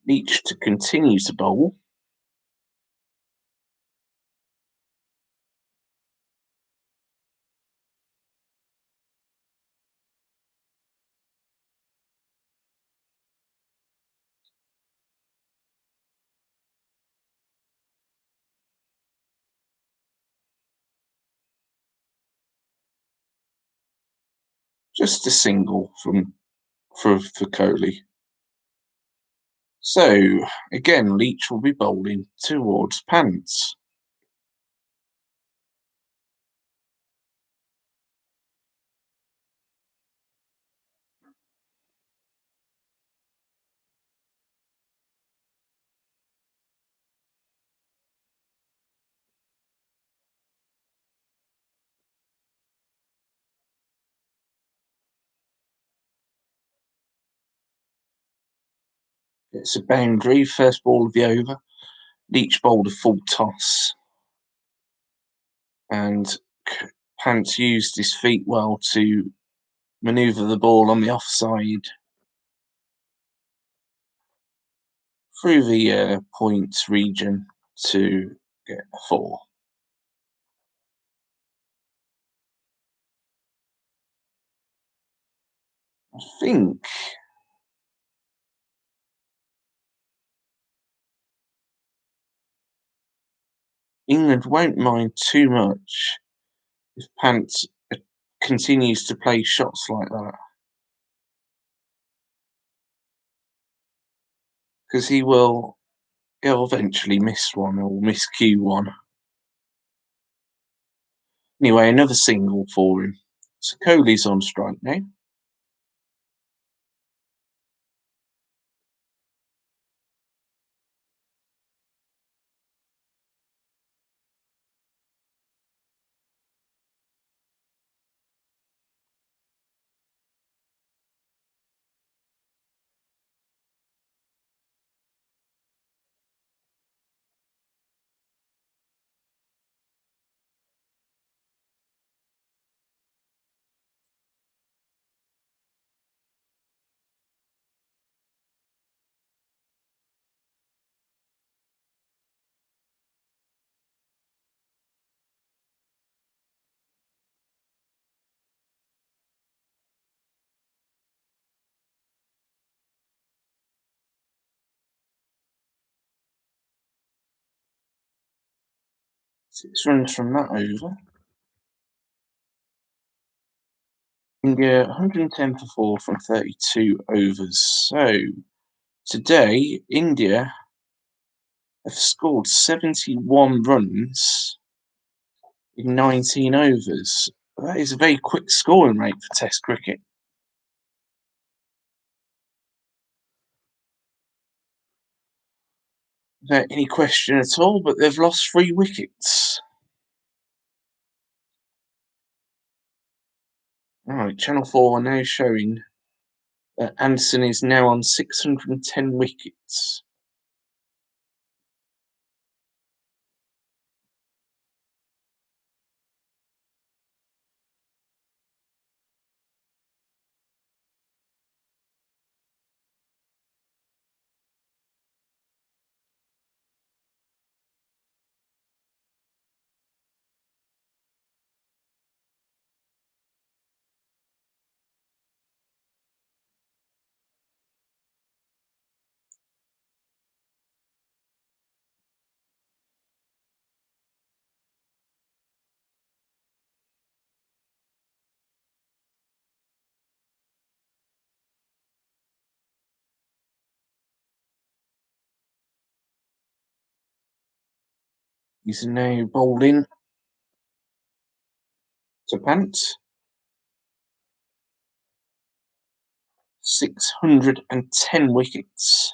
Leach to continue to bowl. Just a single for Kohli. So, again, Leach will be bowling towards Pants. It's a boundary, first ball of the over. Leach bowled a full toss. And Pants used his feet well to manoeuvre the ball on the offside through the points region to get a 4. I think England won't mind too much if Pants continues to play shots like that, because he'll eventually miss one or miscue one. Anyway, another single for him. So Kohli's on strike now. Six runs from that over. India 110 for 4 from 32 overs. So today, India have scored 71 runs in 19 overs. That is a very quick scoring rate for Test cricket. Without any question at all, but they've lost 3 wickets. Alright, Channel 4 are now showing that Anderson is now on 610 wickets. He's now bowling to Pant. 610 wickets.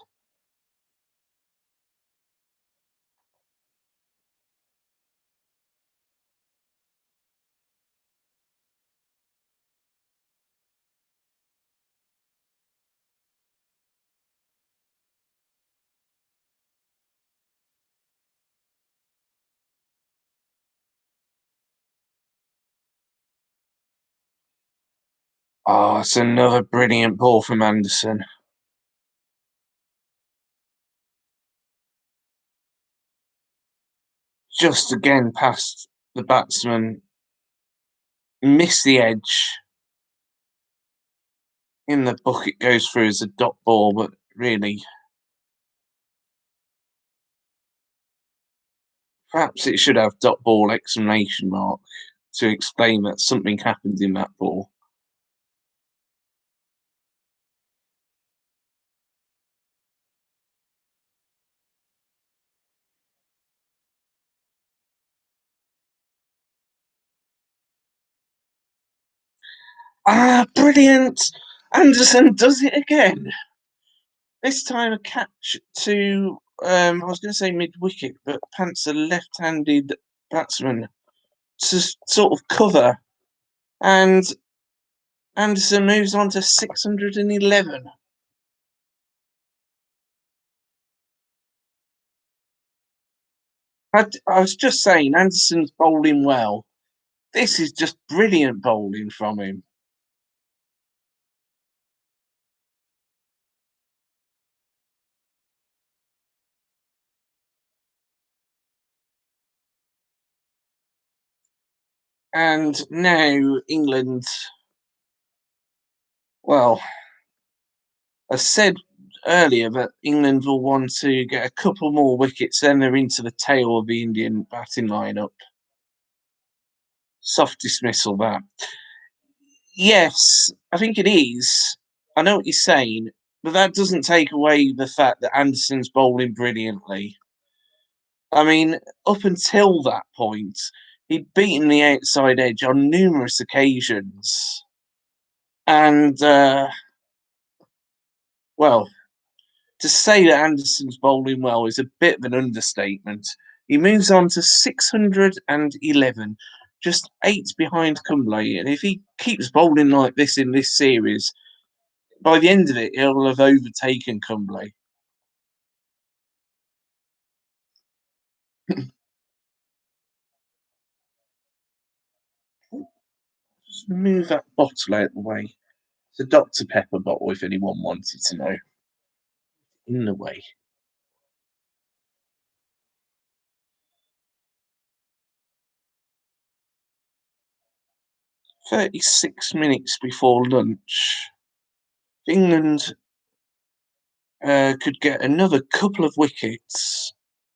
Oh, it's another brilliant ball from Anderson. Just again past the batsman. Missed the edge. In the book, it goes through as a dot ball, but really, perhaps it should have dot ball exclamation mark to explain that something happened in that ball. Ah, brilliant! Anderson does it again. This time a catch to, I was going to say mid-wicket, but Pant's a left-handed batsman to sort of cover. And Anderson moves on to 611. I was just saying, Anderson's bowling well. This is just brilliant bowling from him. And now England, well, I said earlier that England will want to get a couple more wickets, then they're into the tail of the Indian batting lineup. Soft dismissal, that. Yes, I think it is. I know what you're saying, but that doesn't take away the fact that Anderson's bowling brilliantly. I mean, up until that point, he'd beaten the outside edge on numerous occasions. And, well, to say that Anderson's bowling well is a bit of an understatement. He moves on to 611, just 8 behind Kumble. And if he keeps bowling like this in this series, by the end of it, he'll have overtaken Kumble. Just move that bottle out of the way. It's a Dr. Pepper bottle if anyone wanted to know. In the way. 36 minutes before lunch. England could get another couple of wickets,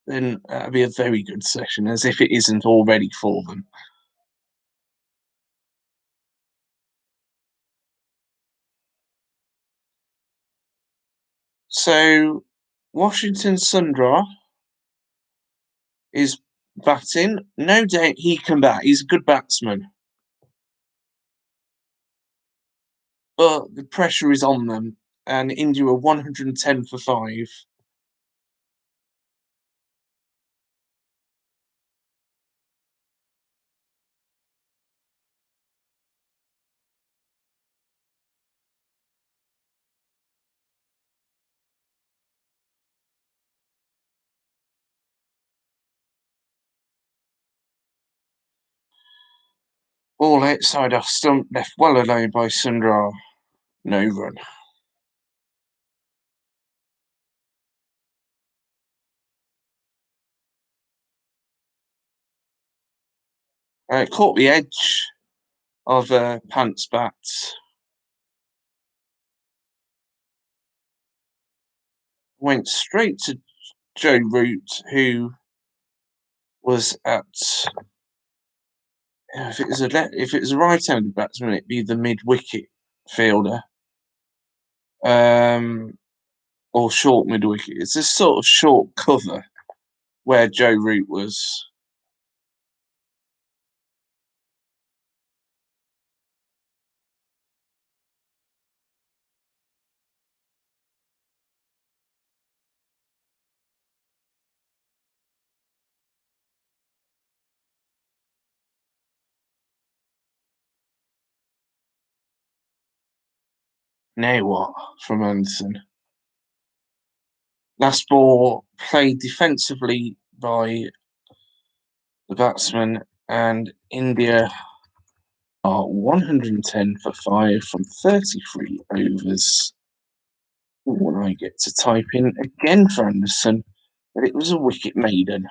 then that'd be a very good session, as if it isn't already for them. So, Washington Sundar is batting. No doubt he can bat. He's a good batsman. But the pressure is on them, and India are 110 for 5. All outside off stump, left well alone by Sundar. No run. Caught the edge of Pant's bat. Went straight to Joe Root, who was at. If it was a right-handed batsman, it'd be the mid-wicket fielder, or short mid-wicket. It's a sort of short cover where Joe Root was. Now what from Anderson? Last ball played defensively by the batsman, and India are 110 for 5 from 33 overs. When I get to type in again for Anderson that it was a wicket maiden.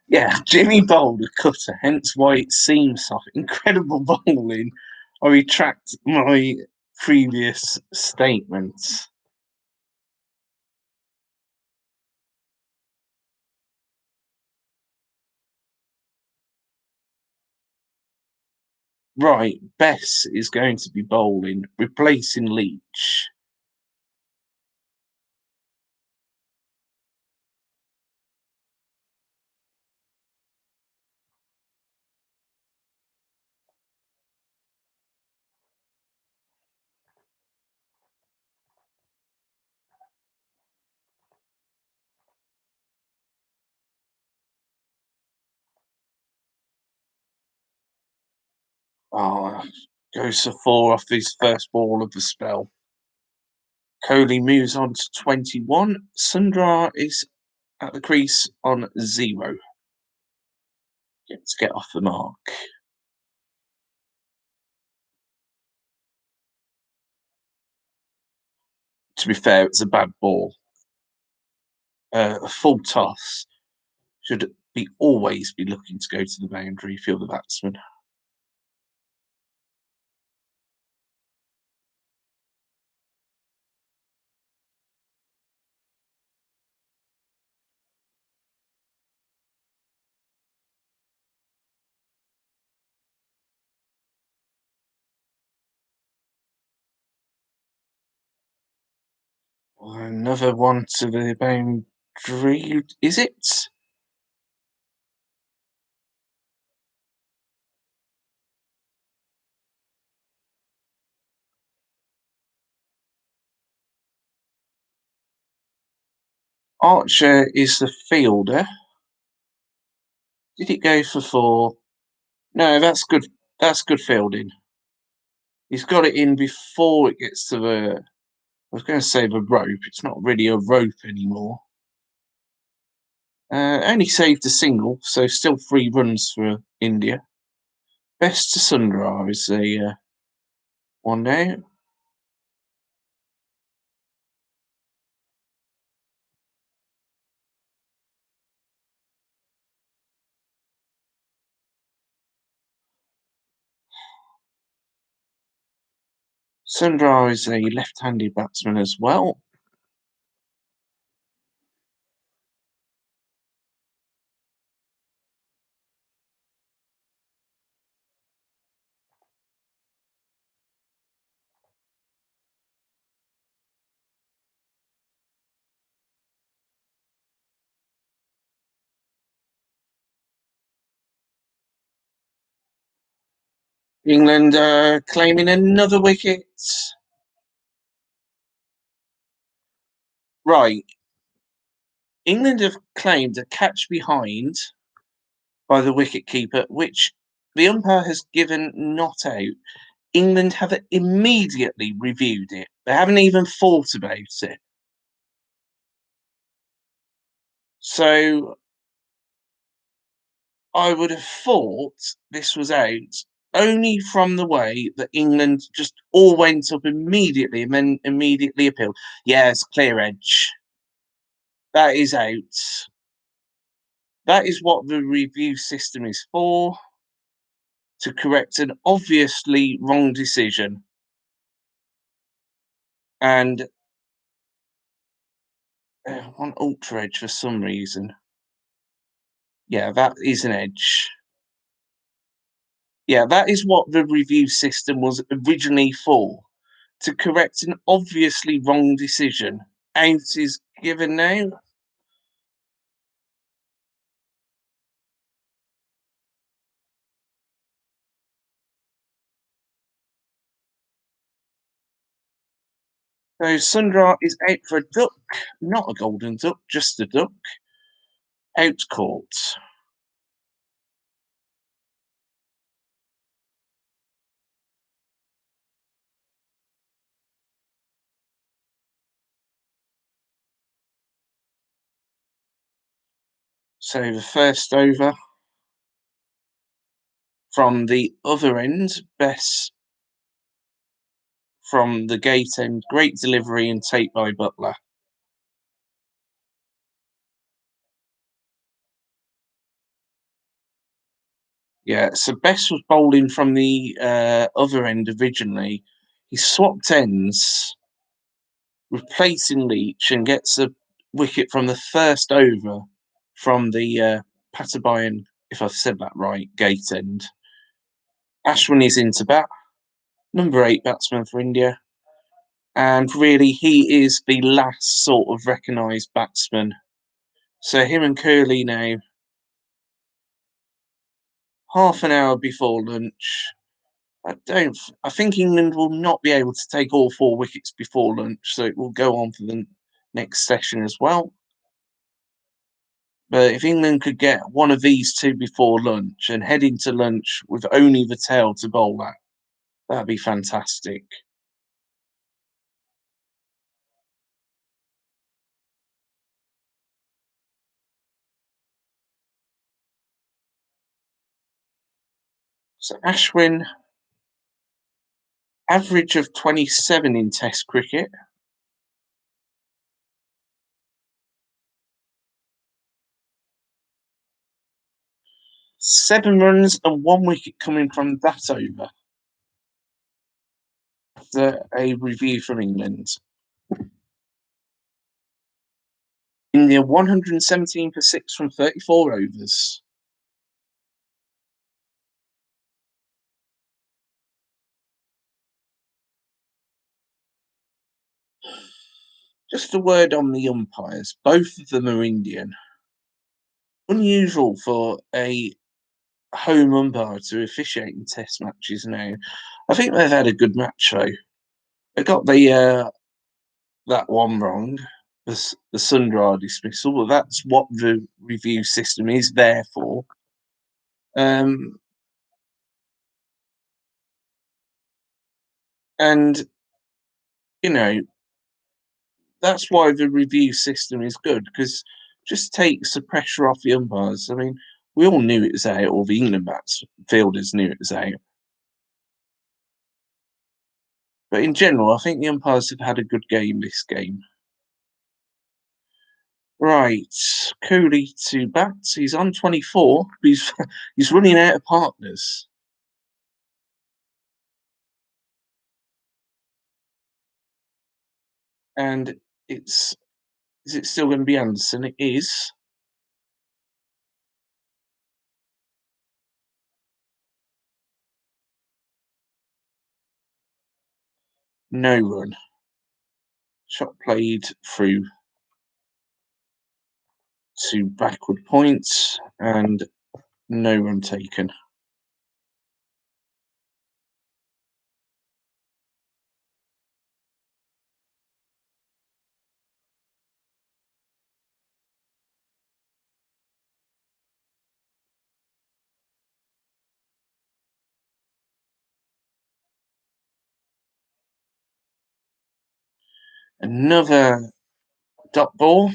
Yeah, Jimmy bowled a cutter, hence why it seems soft. Incredible bowling. I retract my previous statements. Right, Bess is going to be bowling, replacing Leach. Oh, goes for 4 off his first ball of the spell. Kohli moves on to 21. Sundar is at the crease on 0. Gets get off the mark. To be fair, it's a bad ball. A full toss should be always be looking to go to the boundary if you're the batsman. Another one to the boundary. Is it? Archer is the fielder. Did it go for 4? No, that's good. That's good fielding. He's got it in before it gets to the. I was going to say the rope. It's not really a rope anymore. Only saved a single, so still 3 runs for India. Best to Sundar is the one now. Sundar is a left-handed batsman as well. England claiming another wicket. Right. England have claimed a catch behind by the wicketkeeper, which the umpire has given not out. England have immediately reviewed it. They haven't even thought about it. So I would have thought this was out only from the way that England just all went up immediately and then immediately appealed. Yes, clear edge. That is out. That is what the review system is for, to correct an obviously wrong decision. And one ultra edge for some reason. Yeah, that is an edge. Yeah, that is what the review system was originally for, to correct an obviously wrong decision. Out is given now. So Sundar is out for a duck, not a golden duck, just a duck. Out court. So the first over from the other end, Bess from the gate end, great delivery and take by Butler. Yeah, so Bess was bowling from the other end originally. He swapped ends, replacing Leach, and gets a wicket from the first over from the Patabayan, if I've said that right, gate end. Ashwin is into bat, number 8 batsman for India. And really, he is the last sort of recognised batsman. So him and Curly now, half an hour before lunch. I think England will not be able to take all 4 wickets before lunch, so it will go on for the next session as well. But if England could get one of these 2 before lunch and head into lunch with only the tail to bowl at, that'd be fantastic. So Ashwin, average of 27 in Test cricket. Seven runs and 1 wicket coming from that over. After a review from England. India 117 for 6 from 34 overs. Just a word on the umpires. Both of them are Indian. Unusual for a home umpire to officiate in Test matches now. I think they've had a good match though. They got the that one wrong, the Sundar dismissal, but that's what the review system is there for. Um, and you know that's why the review system is good because just takes the pressure off the umpires. I mean, we all knew it was out, or the England bats fielders knew it was out. But in general, I think the umpires have had a good game this game. Right, Cooley to bat. He's on 24. He's running out of partners. And it's is it still going to be Anderson? It is. No run. Shot played through to backward points and no run taken. Another dot ball.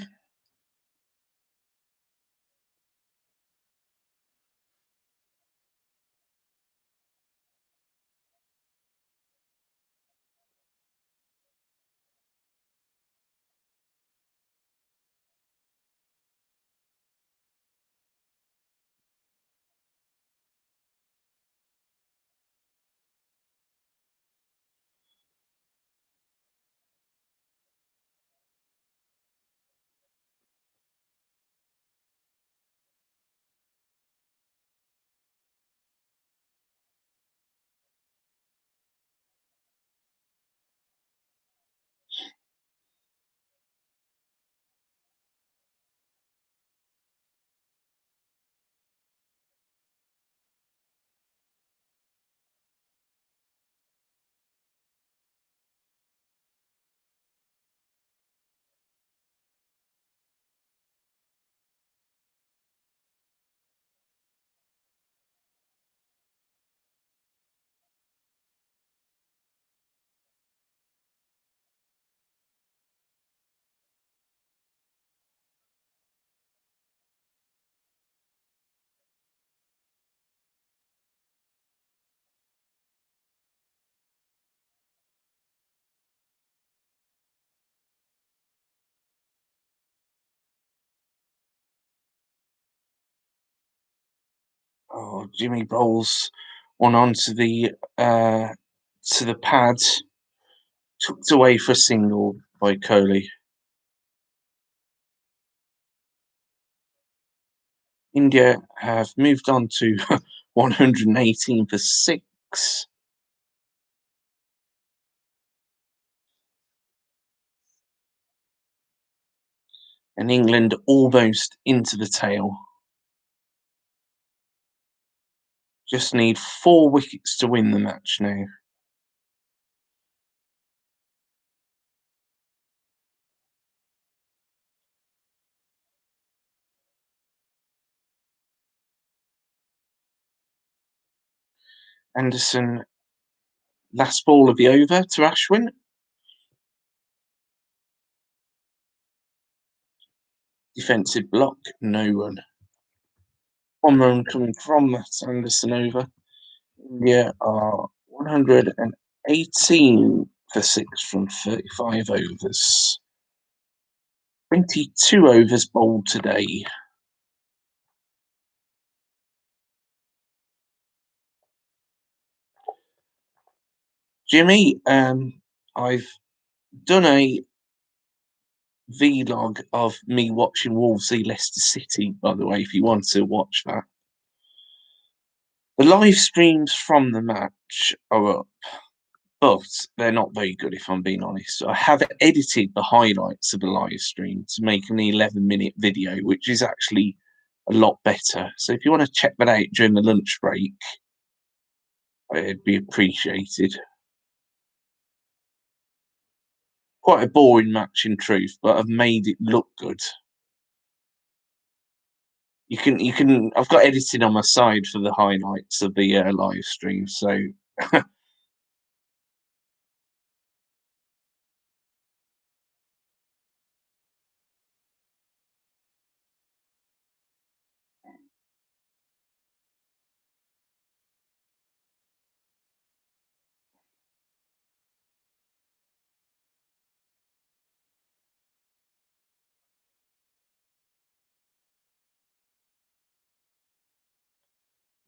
Oh, Jimmy bowls one onto the pad, tucked away for a single by Kohli. India have moved on to 118 for 6. And England almost into the tail. Just need 4 wickets to win the match now. Anderson, last ball of the over to Ashwin. Defensive block, no run. 1 run coming from that Anderson over. India are 118 for 6 from 35 overs. 22 overs bowled today. Jimmy, I've done a vlog of me watching Wolves Leicester City, by the way, if you want to watch that. The live streams from the match are up, but they're not very good, if I'm being honest. I have edited the highlights of the live stream to make an 11-minute video, which is actually a lot better. So if you want to check that out during the lunch break, it'd be appreciated. Quite a boring match in truth, but I've made it look good. You can. I've got editing on my side for the highlights of the live stream, so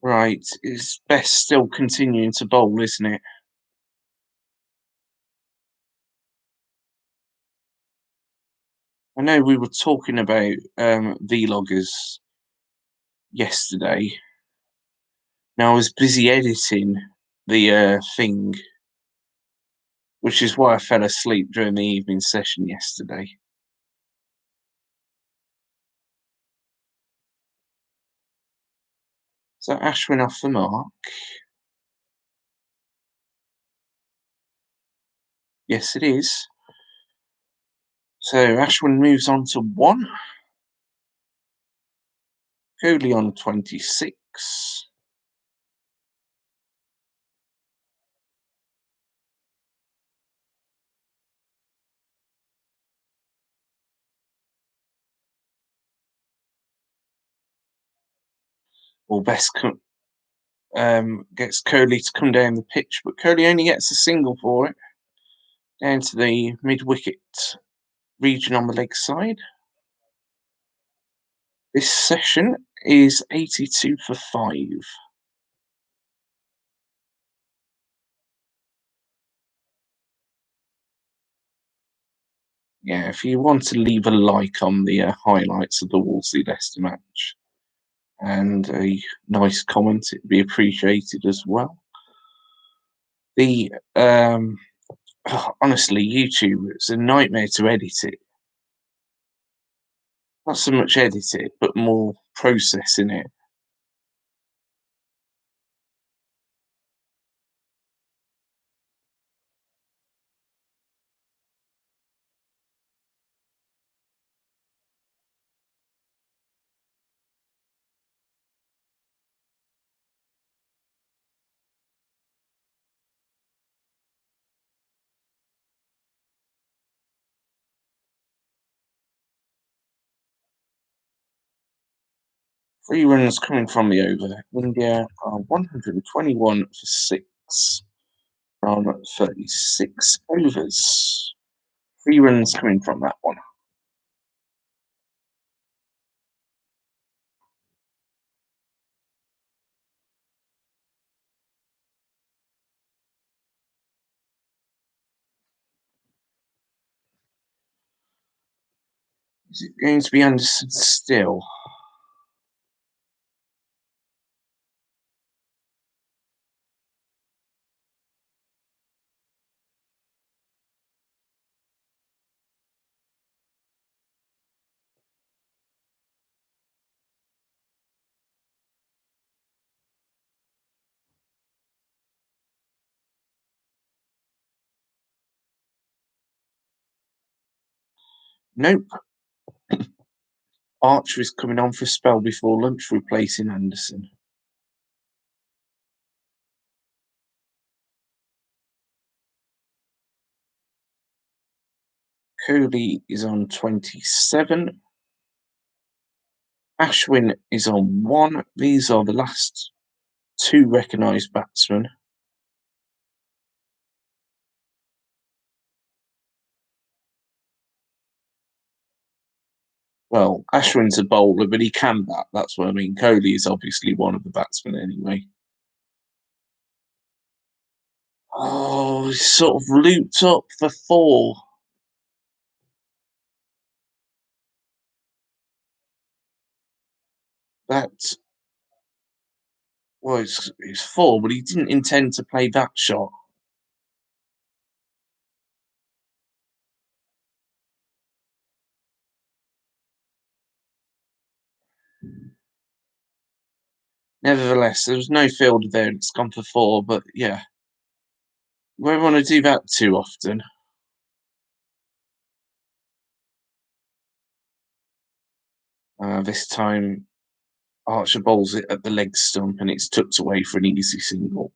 right. It's best still continuing to bowl, isn't it? I know we were talking about vloggers yesterday. Now I was busy editing the thing, which is why I fell asleep during the evening session yesterday. So Ashwin off the mark. Yes, it is. So Ashwin moves on to 1. Kohli on 26. Or best gets Kohli to come down the pitch, but Kohli only gets a single for it. Down to the mid-wicket region on the leg side. This session is 82 for 5. Yeah, if you want to leave a like on the highlights of the Wolseley Leicester match and a nice comment, it'd be appreciated as well. The honestly, YouTube, it's a nightmare to edit it. Not so much edit it, but more processing it. Three runs coming from the over. India are 121 for 6 from 36 overs. 3 runs coming from that one. Is it going to be Anderson still? Nope. Archer is coming on for a spell before lunch, replacing Anderson. Kohli is on 27. Ashwin is on 1. These are the last 2 recognised batsmen. Well, Ashwin's a bowler, but he can bat. That's what I mean. Kohli is obviously one of the batsmen anyway. Oh, he's sort of looped up for 4. That was it's 4, but he didn't intend to play that shot. Nevertheless, there was no fielder there. It's gone for 4, but yeah, we don't want to do that too often. This time, Archer bowls it at the leg stump, and it's tucked away for an easy single.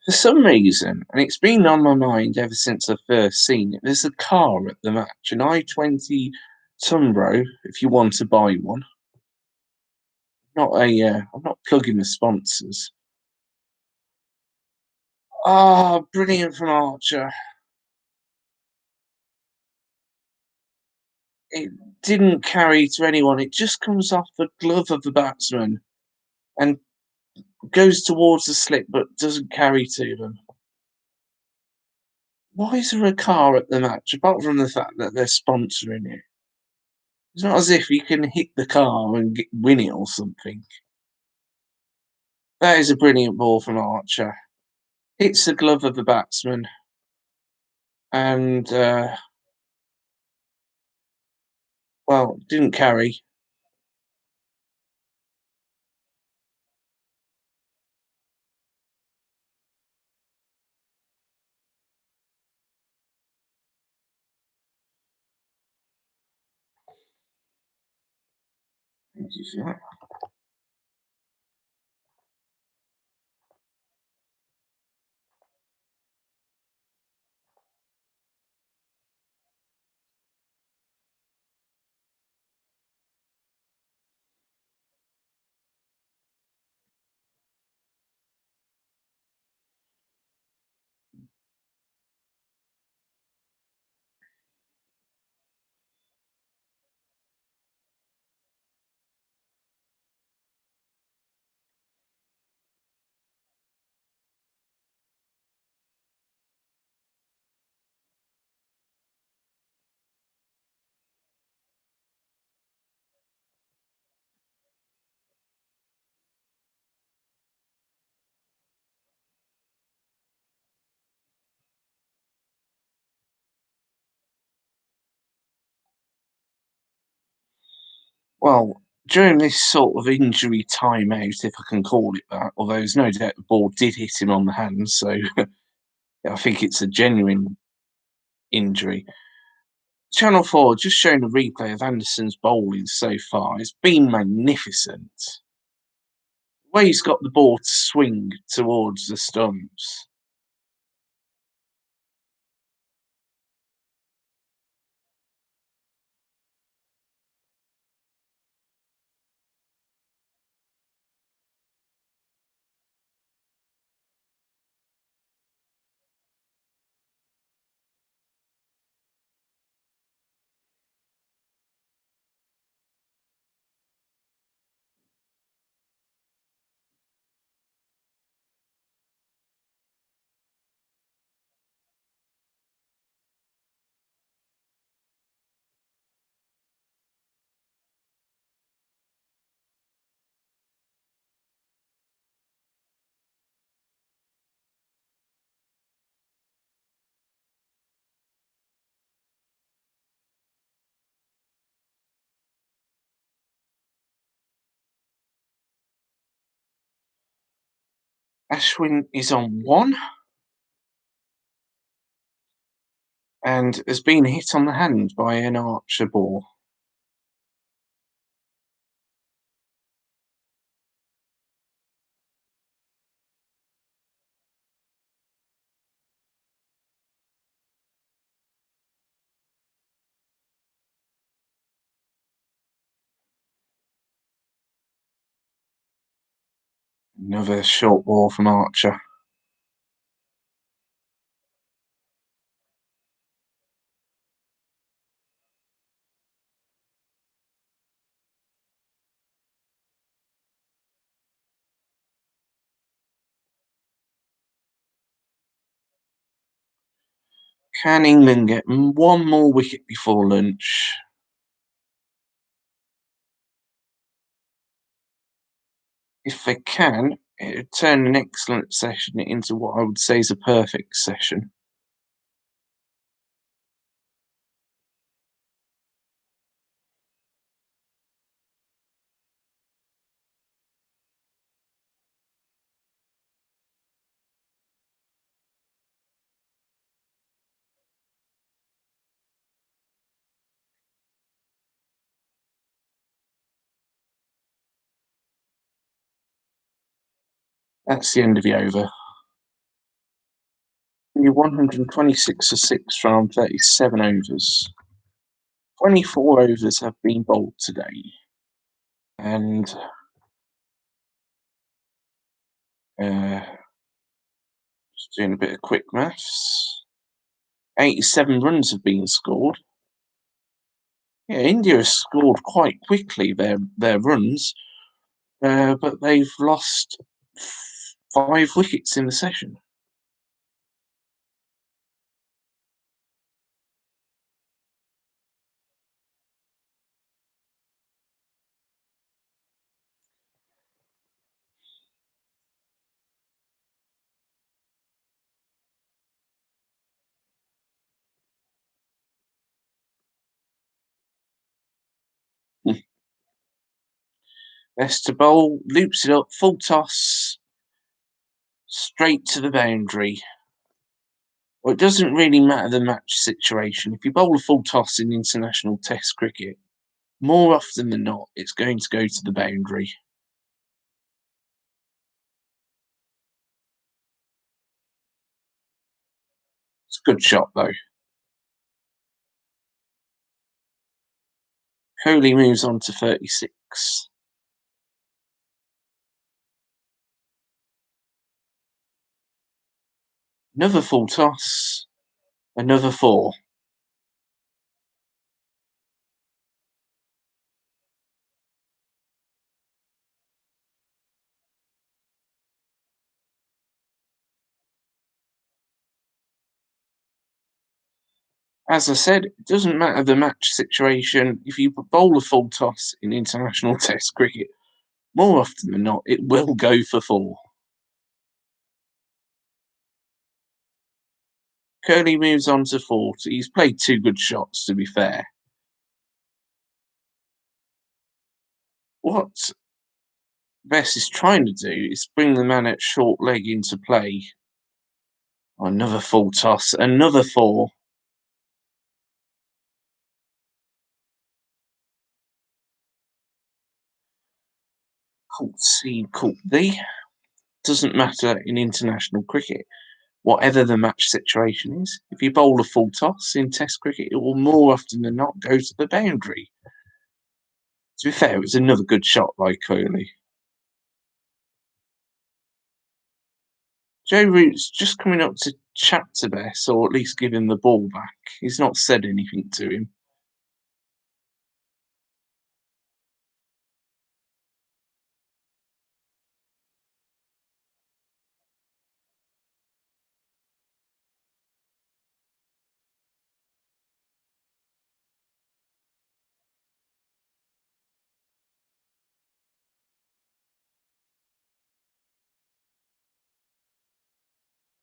For some reason, and it's been on my mind ever since I first seen it, there's a car at the match, an i20 Tumbro, if you want to buy one. I'm not plugging the sponsors. Oh, brilliant from Archer. It didn't carry to anyone. It just comes off the glove of the batsman and goes towards the slip, but doesn't carry to them. Why is there a car at the match, apart from the fact that they're sponsoring it? It's not as if you can hit the car and win it or something. That is a brilliant ball from Archer. Hits the glove of the batsman and, well, didn't carry. Thank you for that. Well, during this sort of injury timeout, if I can call it that, although there's no doubt the ball did hit him on the hand, so I think it's a genuine injury. Channel 4 just showing a replay of Anderson's bowling so far. It's been magnificent. The way he's got the ball to swing towards the stumps. Ashwin is on 1 and has been hit on the hand by an Archer ball. Another short ball from Archer. Can England get one more wicket before lunch? If they can, it would turn an excellent session into what I would say is a perfect session. That's the end of the over. Only 126 for 6 from 37 overs. 24 overs have been bowled today. And just doing a bit of quick maths. 87 runs have been scored. Yeah, India has scored quite quickly their runs, but they've lost 5 wickets in the session. Best to bowl, loops it up, full toss, straight to the boundary. Well, it doesn't really matter the match situation. If you bowl a full toss in international test cricket, more often than not, it's going to go to the boundary. It's a good shot, though. Kohli moves on to 36. Another full toss. Another 4. As I said, it doesn't matter the match situation. If you bowl a full toss in international test cricket, more often than not, it will go for 4. Kohli moves on to 40. He's played 2 good shots, to be fair. What Bess is trying to do is bring the man at short leg into play. Oh, another full toss, another 4. Caught C, caught D. Doesn't matter in international cricket, whatever the match situation is. If you bowl a full toss in Test cricket, it will more often than not go to the boundary. To be fair, it was another good shot by Kohli. Joe Root's just coming up to chat to Bess, or at least give him the ball back. He's not said anything to him.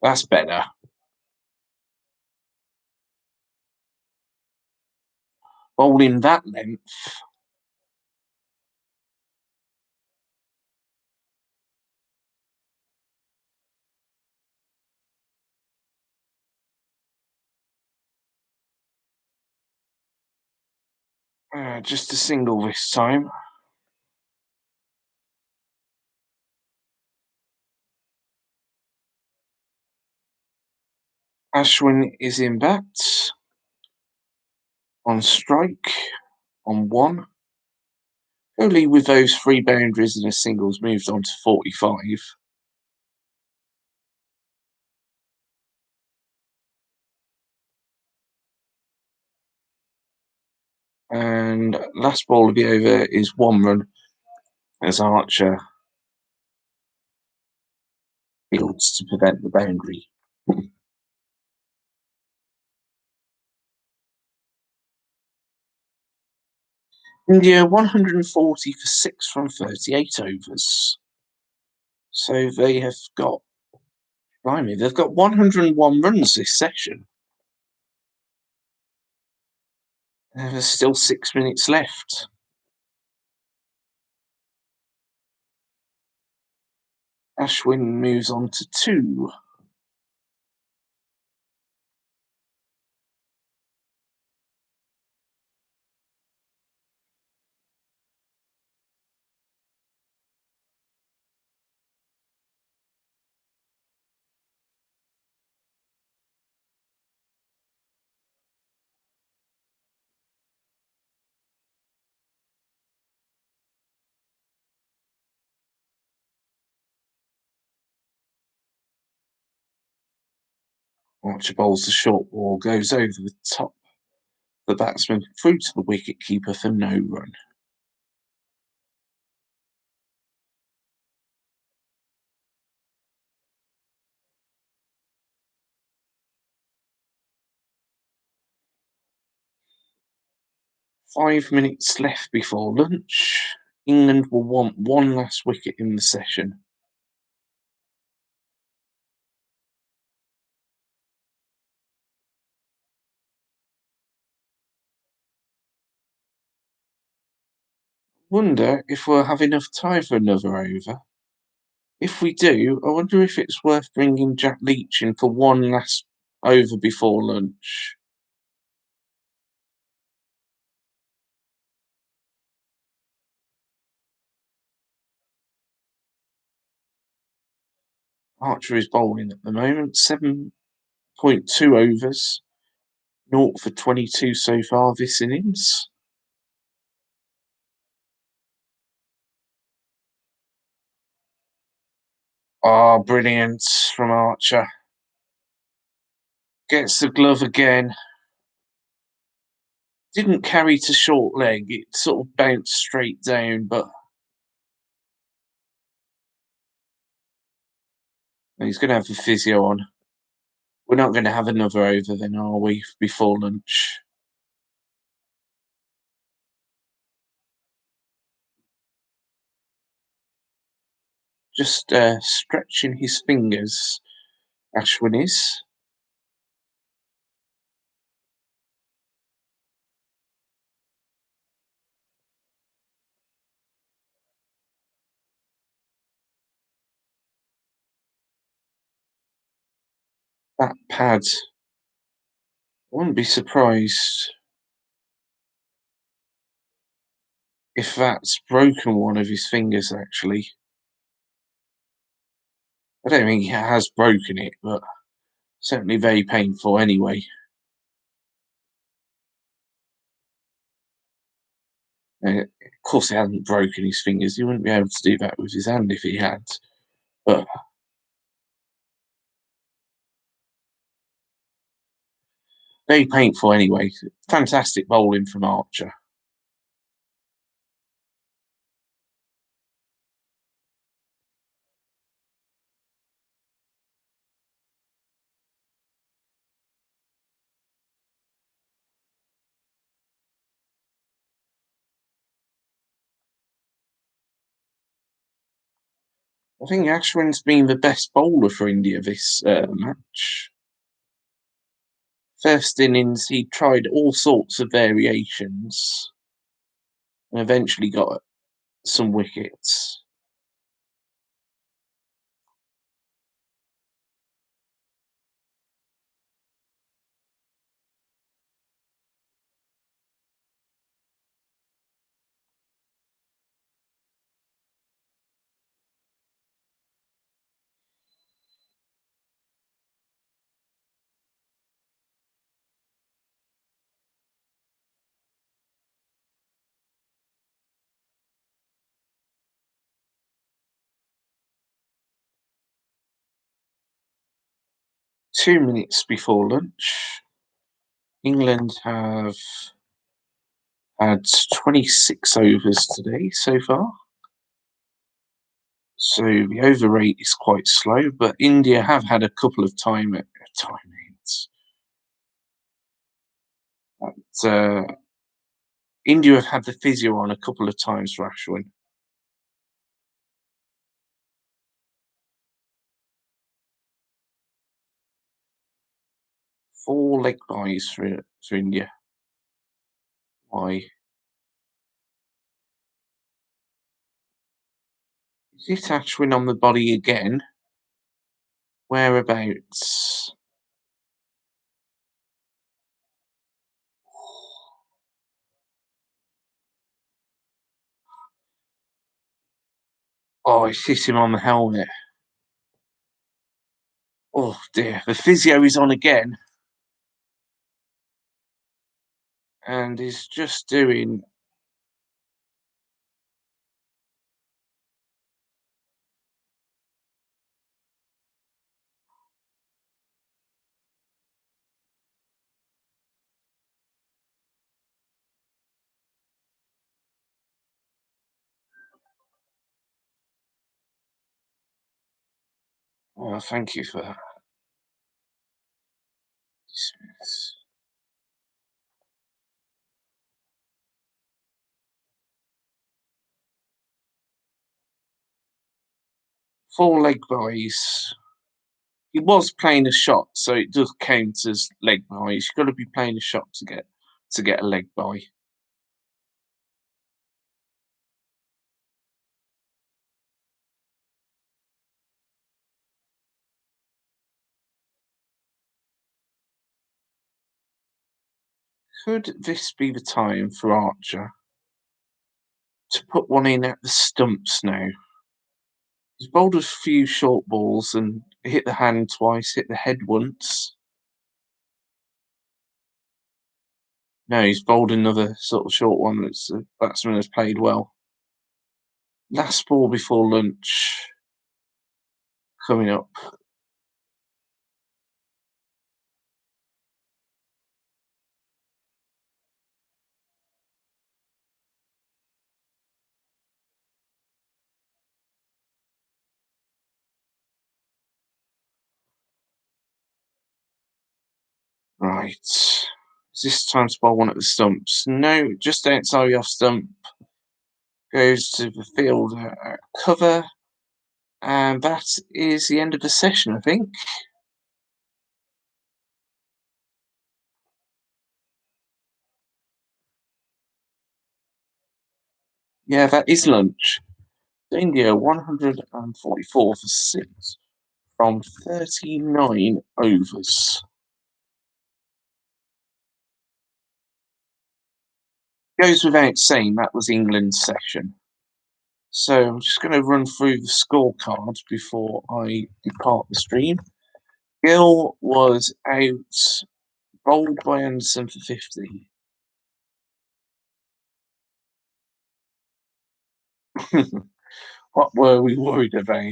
That's better. Bowling that length. Just a single this time. Ashwin is in bat. On strike. On one. Only with those 3 boundaries and a singles moved on to 45. And last ball of the over is 1 run as Archer fields to prevent the boundary. India 140 for 6 from 38 overs. So they have got, blimey, they've got 101 runs this session. There's still 6 minutes left. Ashwin moves on to 2. Archer bowls the short ball, goes over the top. The batsman through to the wicket-keeper for no run. Five minutes left before lunch. England will want one last wicket in the session. Wonder if we'll have enough time for another over. If we do, I wonder if it's worth bringing Jack Leach in for one last over before lunch. Archer is bowling at the moment, 7.2 overs, 0 for 22 so far this innings. Oh, brilliant from Archer. Gets the glove again. Didn't carry to short leg. It sort of bounced straight down, but he's going to have the physio on. We're not going to have another over then, are we, before lunch? Just stretching his fingers, Ashwin is. That pad, I wouldn't be surprised if that's broken one of his fingers, actually. I don't think he has broken it, but certainly very painful anyway. Of course, he hasn't broken his fingers. He wouldn't be able to do that with his hand if he had. But very painful anyway. Fantastic bowling from Archer. I think Ashwin's been the best bowler for India this match. First innings, he tried all sorts of variations and eventually got some wickets. 2 minutes before lunch, England have had 26 overs today so far. So the over rate is quite slow, but India have had a couple of time-outs. India have had the physio on a couple of times for Ashwin. 4 leg byes for India. Why? Is it Ashwin on the body again? Whereabouts? Oh, it's hit him on the helmet. Oh dear, the physio is on again. And is just doing. Oh, thank you for that. 4 leg byes. He was playing a shot, so it does count as leg byes. You've got to be playing a shot to get a leg bye. Could this be the time for Archer to put one in at the stumps now? He's bowled a few short balls and hit the hand twice, hit the head once. No, he's bowled another sort of short one that the batsman has played well. Last ball before lunch coming up. Right. Is this time to bowl one at the stumps? No, just outside the off stump. Goes to the field cover. And that is the end of the session, I think. Yeah, that is lunch. India 144 for 6 from 39 overs. Goes without saying that was England's session. So I'm just going to run through the scorecard before I depart the stream. Gill was out, bowled by Anderson for 50. What were we worried about?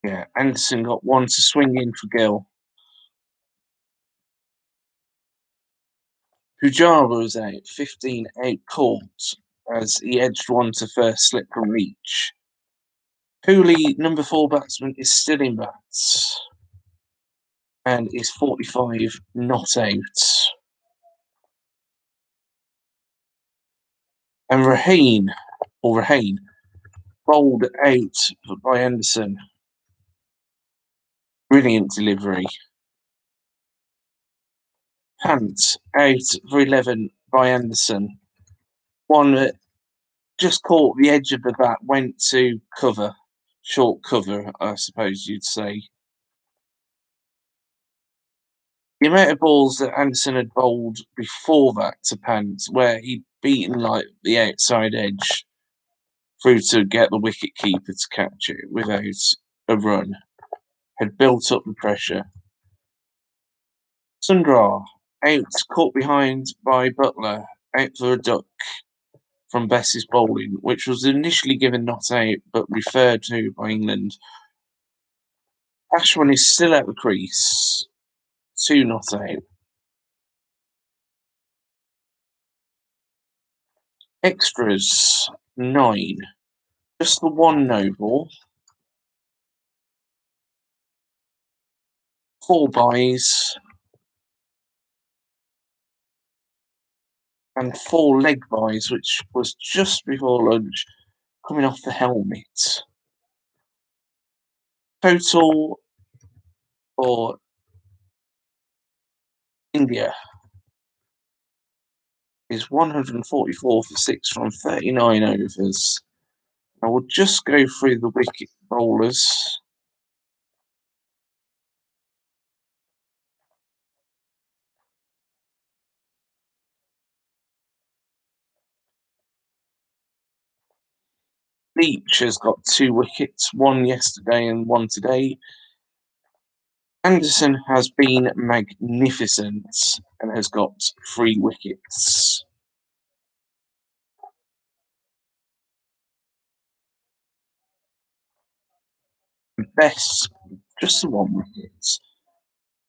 Yeah, Anderson got one to swing in for Gill. Pujara was out, 15 out caught as he edged one to first slip from reach. Cooley, number 4 batsman, is still in bats and is 45 not out. And Rahane bowled out by Anderson. Brilliant delivery. Pant out for 11 by Anderson. One that just caught the edge of the bat, went to cover, short cover, I suppose you'd say. The amount of balls that Anderson had bowled before that to Pant, where he'd beaten like the outside edge through to get the wicket keeper to catch it without a run, had built up the pressure. Sundar out, caught behind by Butler, out for a duck from Bess's bowling, which was initially given not out but referred to by England. Ashwin is still at the crease, 2 not out. Extras, 9. Just the 1 no ball. 4 byes. And 4 leg byes, which was just before lunch, coming off the helmet. Total for India is 144 for 6 from 39 overs. I will just go through the wicket bowlers. Leach has got 2 wickets, 1 yesterday and 1 today. Anderson has been magnificent and has got 3 wickets. Bess, just the 1 wicket.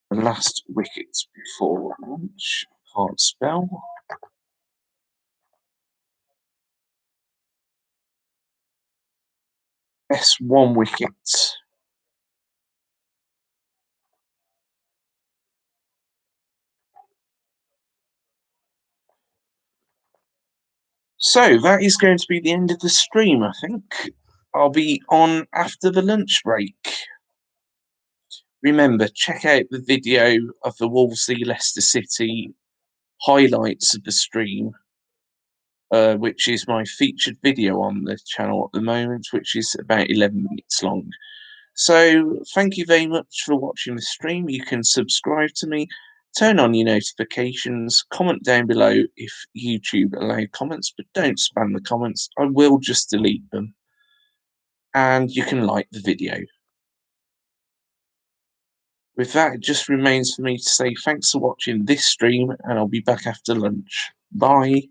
The last wicket before lunch. Can't spell. Bess, 1 wicket. So that is going to be the end of the stream, I think. I'll be on after the lunch break. Remember, check out the video of the Wolseley Leicester City highlights of the stream, which is my featured video on the channel at the moment, which is about 11 minutes long. So thank you very much for watching the stream. You can subscribe to me, turn on your notifications, comment down below if YouTube allow comments, but don't spam the comments. I will just delete them. And you can like the video. With that, it just remains for me to say thanks for watching this stream, and I'll be back after lunch. Bye.